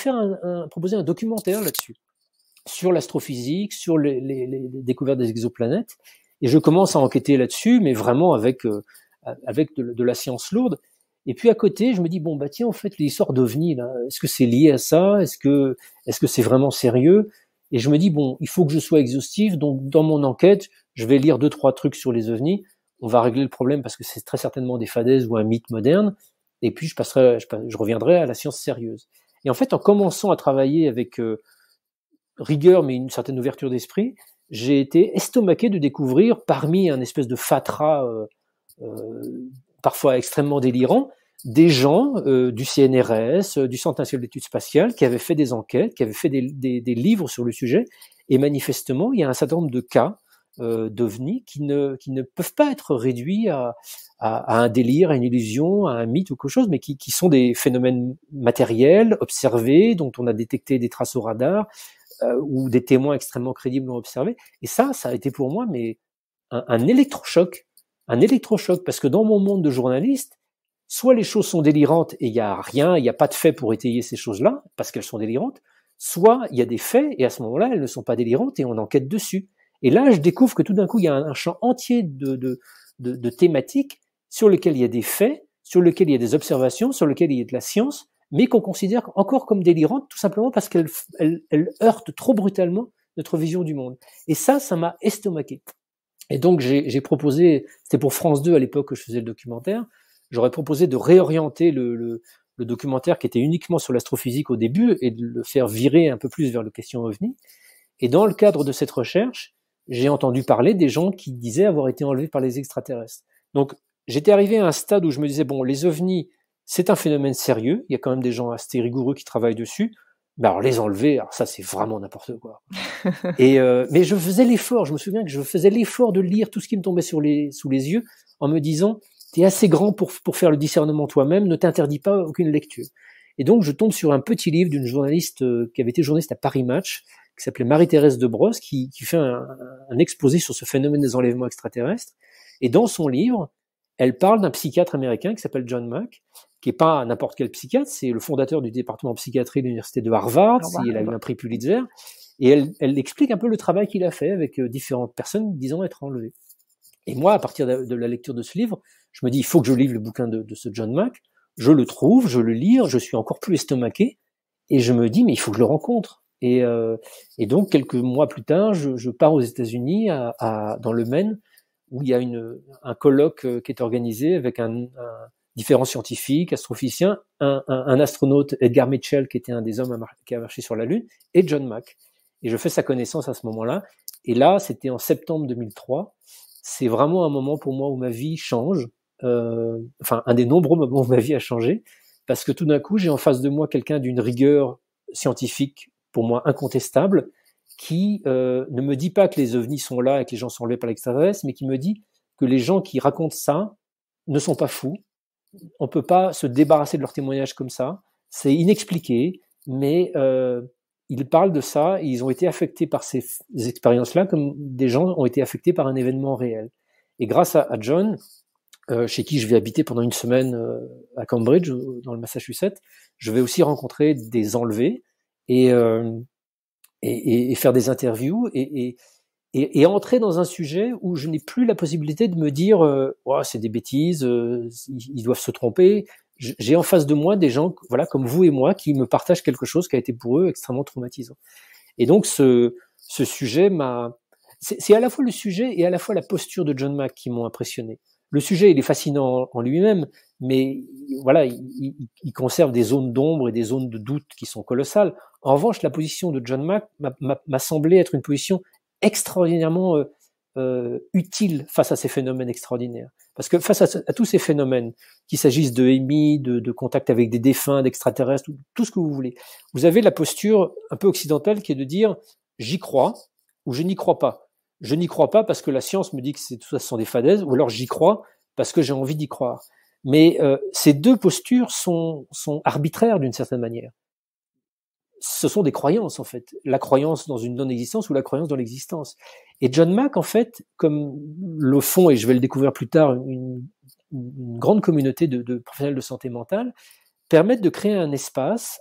[SPEAKER 2] proposer un documentaire là-dessus, sur l'astrophysique, sur les découvertes des exoplanètes, et je commence à enquêter là-dessus, mais vraiment avec de la science lourde. Et puis à côté, je me dis, tiens, en fait, l'histoire d'OVNI, là, est-ce que c'est lié à ça? Est-ce que c'est vraiment sérieux? Et je me dis, il faut que je sois exhaustif, donc dans mon enquête, je vais lire 2-3 trucs sur les OVNI, on va régler le problème parce que c'est très certainement des fadaises ou un mythe moderne, et puis je reviendrai à la science sérieuse. Et en fait, en commençant à travailler avec rigueur, mais une certaine ouverture d'esprit, j'ai été estomaqué de découvrir, parmi un espèce de fatras parfois extrêmement délirant, des gens du CNRS, du Centre national d'études spatiales, qui avaient fait des enquêtes, qui avaient fait des livres sur le sujet, et manifestement, il y a un certain nombre de cas d'OVNI qui ne peuvent pas être réduits à un délire, à une illusion, à un mythe ou quelque chose, mais qui sont des phénomènes matériels, observés, dont on a détecté des traces au radar, ou des témoins extrêmement crédibles l'ont observé. Et ça a été pour moi un électrochoc, parce que dans mon monde de journaliste, soit les choses sont délirantes et il n'y a pas de faits pour étayer ces choses-là, parce qu'elles sont délirantes, soit il y a des faits et à ce moment-là, elles ne sont pas délirantes et on enquête dessus. Et là, je découvre que tout d'un coup, il y a un champ entier de thématiques sur lesquelles il y a des faits, sur lesquelles il y a des observations, sur lesquelles il y a de la science, mais qu'on considère encore comme délirantes, tout simplement parce qu'elles heurtent trop brutalement notre vision du monde. Et ça m'a estomaqué. Et donc, j'ai proposé, c'était pour France 2 à l'époque que je faisais le documentaire, j'aurais proposé de réorienter le documentaire qui était uniquement sur l'astrophysique au début et de le faire virer un peu plus vers les questions OVNI. Et dans le cadre de cette recherche, j'ai entendu parler des gens qui disaient avoir été enlevés par les extraterrestres. Donc, j'étais arrivé à un stade où je me disais, les OVNI, c'est un phénomène sérieux, il y a quand même des gens assez rigoureux qui travaillent dessus, mais alors les enlever, alors ça c'est vraiment n'importe quoi. Mais je faisais l'effort, je me souviens que je faisais l'effort de lire tout ce qui me tombait sous les yeux, en me disant, t'es assez grand pour faire le discernement toi-même, ne t'interdis pas aucune lecture. Et donc je tombe sur un petit livre d'une journaliste qui avait été journaliste à Paris Match, qui s'appelait Marie-Thérèse de Brosse, qui fait un exposé sur ce phénomène des enlèvements extraterrestres. Et dans son livre, elle parle d'un psychiatre américain qui s'appelle John Mack, qui est pas n'importe quel psychiatre, c'est le fondateur du département de psychiatrie de l'université de Harvard, il a eu un prix Pulitzer, et elle explique un peu le travail qu'il a fait avec différentes personnes disant être enlevées. Et moi, à partir de la lecture de ce livre, je me dis, il faut que je lise le bouquin de ce John Mack, je le trouve, je le lis, je suis encore plus estomaqué, et je me dis, mais il faut que je le rencontre. Et donc, quelques mois plus tard, je pars aux États-Unis, dans le Maine, où il y a un colloque qui est organisé avec différents scientifiques, astrophysiciens, un astronaute, Edgar Mitchell, qui était un des hommes qui a marché sur la Lune, et John Mack. Et je fais sa connaissance à ce moment-là. Et là, c'était en septembre 2003. C'est vraiment un moment pour moi où ma vie change. Enfin, un des nombreux moments où ma vie a changé. Parce que tout d'un coup, j'ai en face de moi quelqu'un d'une rigueur scientifique, pour moi, incontestable, qui ne me dit pas que les ovnis sont là et que les gens sont enlevés par l'extraterrestre, mais qui me dit que les gens qui racontent ça ne sont pas fous. On peut pas se débarrasser de leur témoignage comme ça. C'est inexpliqué, mais ils parlent de ça et ils ont été affectés par ces expériences-là comme des gens ont été affectés par un événement réel. Et grâce à John, chez qui je vais habiter pendant une semaine à Cambridge, dans le Massachusetts, je vais aussi rencontrer des enlevés et faire des interviews et entrer dans un sujet où je n'ai plus la possibilité de me dire oh, c'est des bêtises, ils doivent se tromper. J'ai en face de moi des gens, voilà, comme vous et moi, qui me partagent quelque chose qui a été pour eux extrêmement traumatisant. Et donc ce sujet c'est à la fois le sujet et à la fois la posture de John Mack qui m'ont impressionné. Le sujet, il est fascinant en lui-même, mais voilà, il conserve des zones d'ombre et des zones de doute qui sont colossales. En revanche, la position de John Mack m'a semblé être une position extraordinairement utile face à ces phénomènes extraordinaires. Parce que face à tous ces phénomènes, qu'il s'agisse de EMI, de contact avec des défunts, d'extraterrestres, tout ce que vous voulez, vous avez la posture un peu occidentale qui est de dire j'y crois ou je n'y crois pas. Je n'y crois pas parce que la science me dit que tout ça ce sont des fadaises, ou alors j'y crois parce que j'ai envie d'y croire. Mais ces deux postures sont arbitraires d'une certaine manière. Ce sont des croyances, en fait. La croyance dans une non-existence ou la croyance dans l'existence. Et John Mack, en fait, comme le font, et je vais le découvrir plus tard, une grande communauté de professionnels de santé mentale, permettent de créer un espace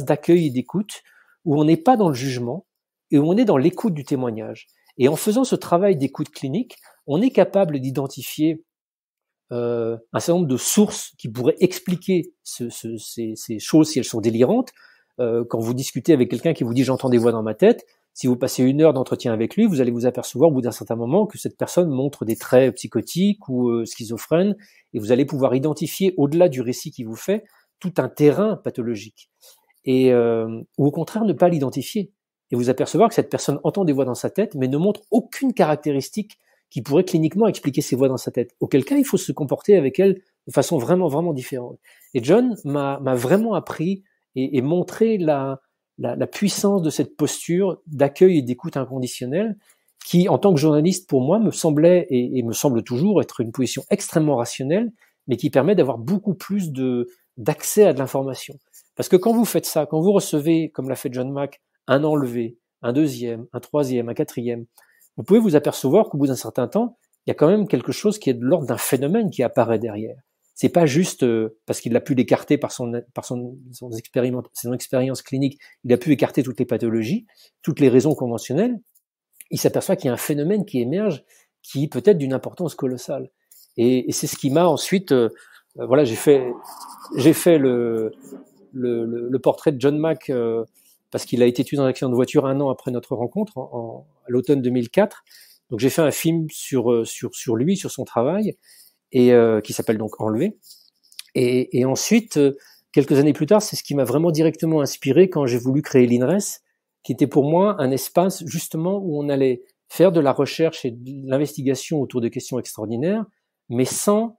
[SPEAKER 2] d'accueil et d'écoute, où on n'est pas dans le jugement, et où on est dans l'écoute du témoignage. Et en faisant ce travail d'écoute clinique, on est capable d'identifier un certain nombre de sources qui pourraient expliquer ces choses si elles sont délirantes. Quand vous discutez avec quelqu'un qui vous dit « j'entends des voix dans ma tête », si vous passez 1 heure d'entretien avec lui, vous allez vous apercevoir au bout d'un certain moment que cette personne montre des traits psychotiques ou schizophrènes, et vous allez pouvoir identifier, au-delà du récit qu'il vous fait, tout un terrain pathologique. Ou au contraire, ne pas l'identifier. Et vous apercevoir que cette personne entend des voix dans sa tête, mais ne montre aucune caractéristique qui pourrait cliniquement expliquer ces voix dans sa tête. Auquel cas, il faut se comporter avec elle de façon vraiment, vraiment différente. Et John m'a vraiment appris et montré la puissance de cette posture d'accueil et d'écoute inconditionnelle qui, en tant que journaliste, pour moi, me semblait et me semble toujours être une position extrêmement rationnelle, mais qui permet d'avoir beaucoup plus d'accès à de l'information. Parce que quand vous faites ça, quand vous recevez, comme l'a fait John Mack, un enlevé, un deuxième, un troisième, un quatrième, vous pouvez vous apercevoir qu'au bout d'un certain temps, il y a quand même quelque chose qui est de l'ordre d'un phénomène qui apparaît derrière. C'est pas juste parce qu'il a pu l'écarter par son expérience clinique, il a pu écarter toutes les pathologies, toutes les raisons conventionnelles. Il s'aperçoit qu'il y a un phénomène qui émerge qui peut être d'une importance colossale. Et c'est ce qui m'a ensuite, voilà, j'ai fait le portrait de John Mack parce qu'il a été tué dans un accident de voiture 1 an après notre rencontre, à l'automne 2004. Donc j'ai fait un film sur lui, sur son travail, et qui s'appelle donc Enlevé. Et ensuite, quelques années plus tard, c'est ce qui m'a vraiment directement inspiré quand j'ai voulu créer l'INRES, qui était pour moi un espace justement où on allait faire de la recherche et de l'investigation autour de questions extraordinaires, mais sans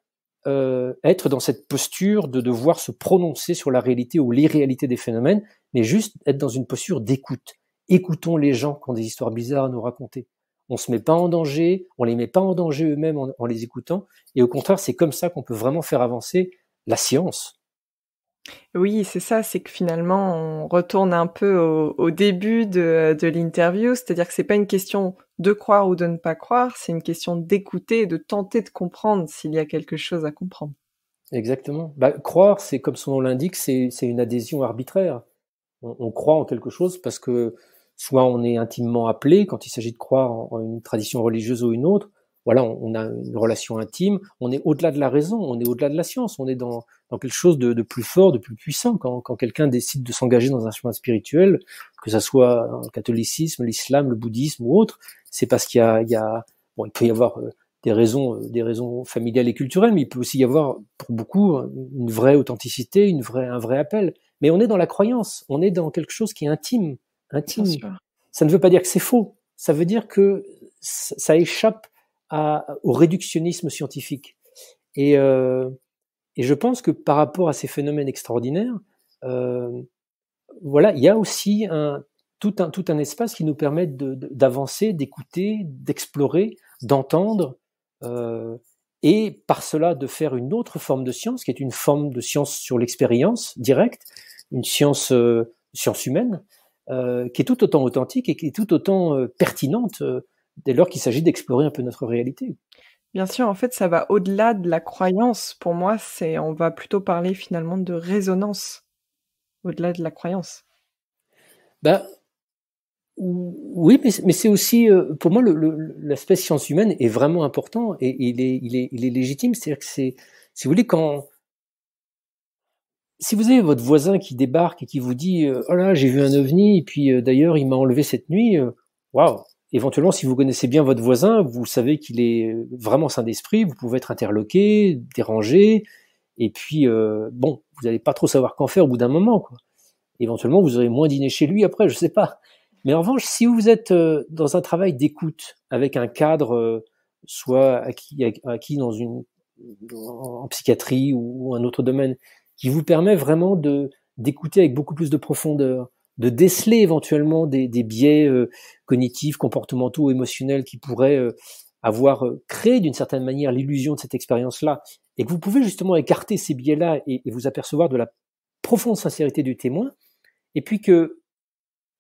[SPEAKER 2] être dans cette posture de devoir se prononcer sur la réalité ou l'irréalité des phénomènes, mais juste être dans une posture d'écoute. Écoutons les gens qui ont des histoires bizarres à nous raconter. On se met pas en danger, on les met pas en danger eux-mêmes en les écoutant, et au contraire, c'est comme ça qu'on peut vraiment faire avancer la science.
[SPEAKER 1] Oui, c'est ça, c'est que finalement, on retourne un peu au début de l'interview, c'est-à-dire que c'est pas une question de croire ou de ne pas croire, c'est une question d'écouter et de tenter de comprendre s'il y a quelque chose à comprendre.
[SPEAKER 2] Exactement. Bah, croire, c'est comme son nom l'indique, c'est une adhésion arbitraire. On croit en quelque chose parce que soit on est intimement appelé, quand il s'agit de croire en une tradition religieuse ou une autre, voilà, on a une relation intime, on est au-delà de la raison, on est au-delà de la science, on est dans quelque chose de plus fort, de plus puissant. Quand quelqu'un décide de s'engager dans un chemin spirituel, que ça soit le catholicisme, l'islam, le bouddhisme ou autre, c'est parce bon, il peut y avoir des raisons familiales et culturelles, mais il peut aussi y avoir, pour beaucoup, une vraie authenticité, un vrai appel. Mais on est dans la croyance, on est dans quelque chose qui est intime,
[SPEAKER 1] Bien
[SPEAKER 2] intime.
[SPEAKER 1] sûr.
[SPEAKER 2] Ça ne veut pas dire que c'est faux, ça veut dire que ça échappe au réductionnisme scientifique. Et je pense que par rapport à ces phénomènes extraordinaires, euh, voilà, il y a aussi tout un espace qui nous permet d'avancer, d'écouter, d'explorer, d'entendre, et par cela de faire une autre forme de science, qui est une forme de science sur l'expérience directe, une science humaine, qui est tout autant authentique et qui est tout autant pertinente dès lors qu'il s'agit d'explorer un peu notre réalité.
[SPEAKER 1] Bien sûr, en fait, ça va au-delà de la croyance. Pour moi, on va plutôt parler finalement de résonance, au-delà de la croyance.
[SPEAKER 2] Ben, oui, mais c'est aussi, pour moi, l'aspect science humaine est vraiment important et il est légitime. C'est-à-dire que si vous voulez, si vous avez votre voisin qui débarque et qui vous dit, oh là, j'ai vu un ovni et puis d'ailleurs il m'a enlevé cette nuit, waouh. Éventuellement, si vous connaissez bien votre voisin, vous savez qu'il est vraiment sain d'esprit, vous pouvez être interloqué, dérangé, et puis bon, vous n'allez pas trop savoir qu'en faire au bout d'un moment, quoi. Éventuellement, vous aurez moins dîné chez lui après, je sais pas. Mais en revanche, si vous êtes dans un travail d'écoute avec un cadre, soit acquis en psychiatrie ou un autre domaine, qui vous permet vraiment d'écouter avec beaucoup plus de profondeur, de déceler éventuellement des biais cognitifs, comportementaux, émotionnels qui pourraient avoir créé d'une certaine manière l'illusion de cette expérience-là, et que vous pouvez justement écarter ces biais-là et vous apercevoir de la profonde sincérité du témoin, et puis que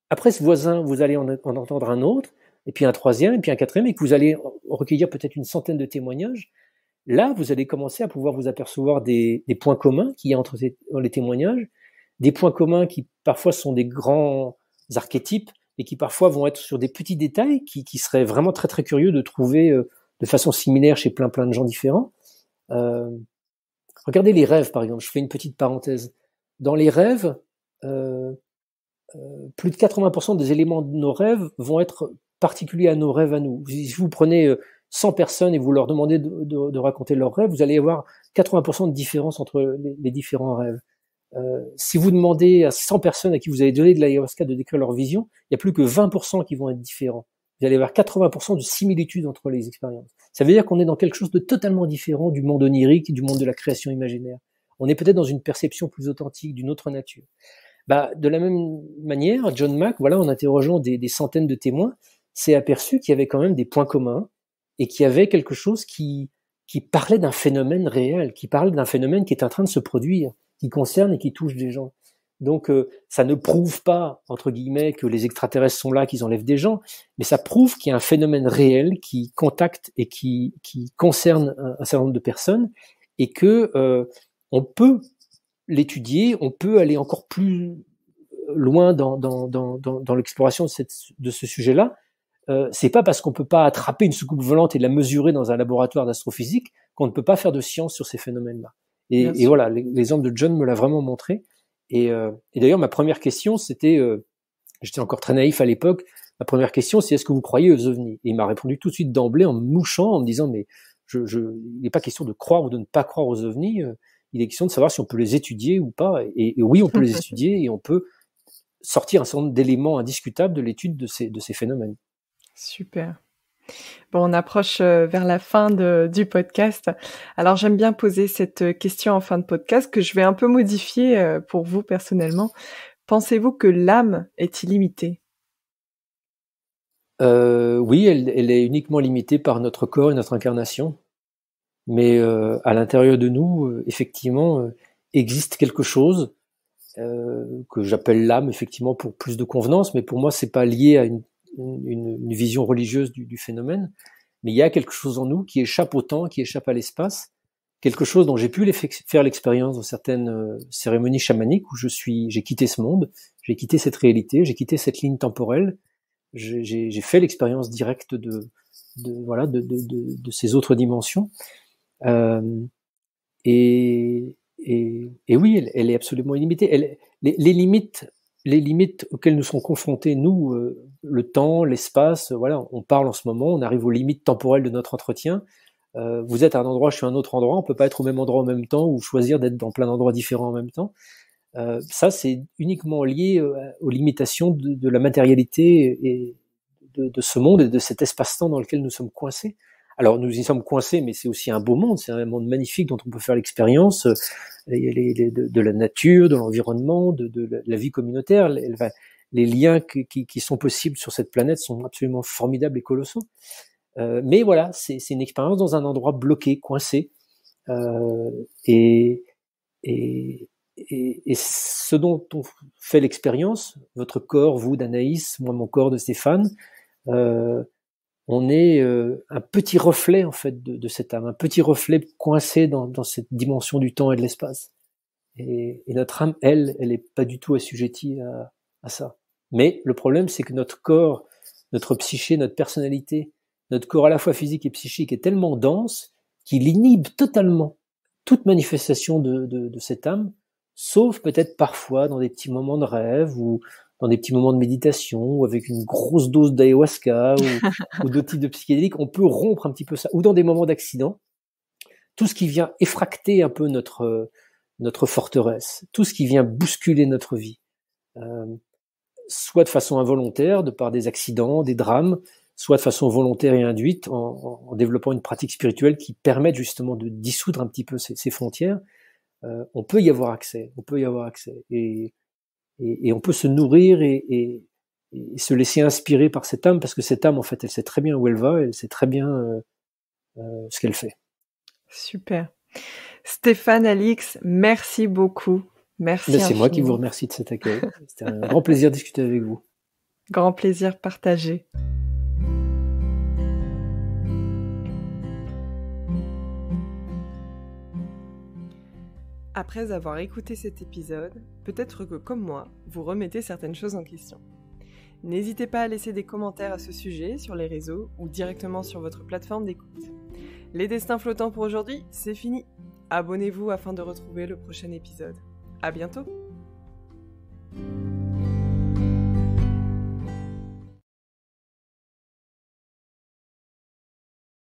[SPEAKER 2] après ce voisin, vous allez en entendre un autre, et puis un troisième, et puis un quatrième, et que vous allez recueillir peut-être une centaine de témoignages. Là, vous allez commencer à pouvoir vous apercevoir des points communs qu'il y a entre les témoignages, des points communs qui parfois sont des grands archétypes et qui parfois vont être sur des petits détails qui seraient vraiment très très curieux de trouver de façon similaire chez plein de gens différents. Euh, Regardez les rêves, par exemple. Je fais une petite parenthèse. Dans les rêves, euh, plus de 80% des éléments de nos rêves vont être particuliers à nos rêves à nous. Si vous prenez 100 personnes et vous leur demandez de raconter leurs rêves, vous allez avoir 80% de différence entre les différents rêves. Si vous demandez à 100 personnes à qui vous avez donné de l'ayahuasca de décrire leur vision, il n'y a plus que 20% qui vont être différents. Vous allez avoir 80% de similitudes entre les expériences. Ça veut dire qu'on est dans quelque chose de totalement différent du monde onirique, du monde de la création imaginaire. On est peut-être dans une perception plus authentique, d'une autre nature. Bah, de la même manière, John Mack, voilà, en interrogeant des centaines de témoins, s'est aperçu qu'il y avait quand même des points communs et qu'il y avait quelque chose qui parlait d'un phénomène réel, qui parlait d'un phénomène qui est en train de se produire, qui concerne et qui touche des gens. Donc, ça ne prouve pas, entre guillemets, que les extraterrestres sont là, qu'ils enlèvent des gens, mais ça prouve qu'il y a un phénomène réel qui contacte et qui concerne un certain nombre de personnes et que on peut l'étudier, on peut aller encore plus loin dans l'exploration de ce sujet-là. C'est pas parce qu'on peut pas attraper une soucoupe volante et la mesurer dans un laboratoire d'astrophysique qu'on ne peut pas faire de science sur ces phénomènes-là. Et voilà, l'exemple de John me l'a vraiment montré. Et d'ailleurs, ma première question, c'était, j'étais encore très naïf à l'époque, ma première question, c'est est-ce que vous croyez aux ovnis? Et il m'a répondu tout de suite d'emblée en me mouchant, en me disant, mais il n'est pas question de croire ou de ne pas croire aux ovnis, il est question de savoir si on peut les étudier ou pas. Et oui, on peut les étudier et on peut sortir un certain nombre d'éléments indiscutables de l'étude de ces phénomènes.
[SPEAKER 1] Super. Bon, on approche vers la fin du podcast. Alors, j'aime bien poser cette question en fin de podcast que je vais un peu modifier pour vous personnellement. Pensez-vous que l'âme est illimitée?
[SPEAKER 2] Oui, elle est uniquement limitée par notre corps et notre incarnation. Mais à l'intérieur de nous, effectivement, existe quelque chose que j'appelle l'âme, effectivement, pour plus de convenance, mais pour moi, c'est pas lié à une vision religieuse du phénomène, mais il y a quelque chose en nous qui échappe au temps, qui échappe à l'espace, quelque chose dont j'ai pu faire l'expérience dans certaines cérémonies chamaniques où j'ai quitté ce monde, j'ai quitté cette réalité, j'ai quitté cette ligne temporelle, j'ai fait l'expérience directe de ces autres dimensions, et oui, elle est absolument illimitée. Les limites auxquelles nous sommes confrontés, nous, le temps, l'espace, voilà, on parle en ce moment, on arrive aux limites temporelles de notre entretien. Vous êtes à un endroit, je suis à un autre endroit, on peut pas être au même endroit en même temps ou choisir d'être dans plein d'endroits différents en même temps. Ça, c'est uniquement lié aux limitations de la matérialité et de ce monde et de cet espace-temps dans lequel nous sommes coincés. Alors, nous y sommes coincés, mais c'est aussi un beau monde, c'est un monde magnifique dont on peut faire l'expérience de la nature, de l'environnement, de la vie communautaire. Les liens qui sont possibles sur cette planète sont absolument formidables et colossaux. Mais voilà, c'est une expérience dans un endroit bloqué, coincé. Et ce dont on fait l'expérience, votre corps, vous d'Anaïs, moi mon corps de Stéphane, on est un petit reflet en fait de cette âme, un petit reflet coincé dans cette dimension du temps et de l'espace. Et notre âme, elle est pas du tout assujettie à ça. Mais le problème, c'est que notre corps, notre psyché, notre personnalité, notre corps à la fois physique et psychique est tellement dense qu'il inhibe totalement toute manifestation de cette âme, sauf peut-être parfois dans des petits moments de rêve ou dans des petits moments de méditation ou avec une grosse dose d'ayahuasca ou d'autres types de psychédéliques, on peut rompre un petit peu ça, ou dans des moments d'accident. Tout ce qui vient effracter un peu notre forteresse, tout ce qui vient bousculer notre vie, soit de façon involontaire, de par des accidents, des drames, soit de façon volontaire et induite en développant une pratique spirituelle qui permette justement de dissoudre un petit peu ces frontières. On peut y avoir accès, et on peut se nourrir et se laisser inspirer par cette âme, parce que cette âme, en fait, elle sait très bien où elle va, elle sait très bien ce qu'elle fait.
[SPEAKER 1] Super. Stéphane, Alix, merci beaucoup. Merci infiniment.
[SPEAKER 2] C'est moi qui vous remercie de cet accueil. C'était un grand plaisir de discuter avec vous.
[SPEAKER 1] Grand plaisir partagé. Après avoir écouté cet épisode, peut-être que comme moi, vous remettez certaines choses en question. N'hésitez pas à laisser des commentaires à ce sujet sur les réseaux ou directement sur votre plateforme d'écoute. Les destins flottants pour aujourd'hui, c'est fini. Abonnez-vous afin de retrouver le prochain épisode. À bientôt!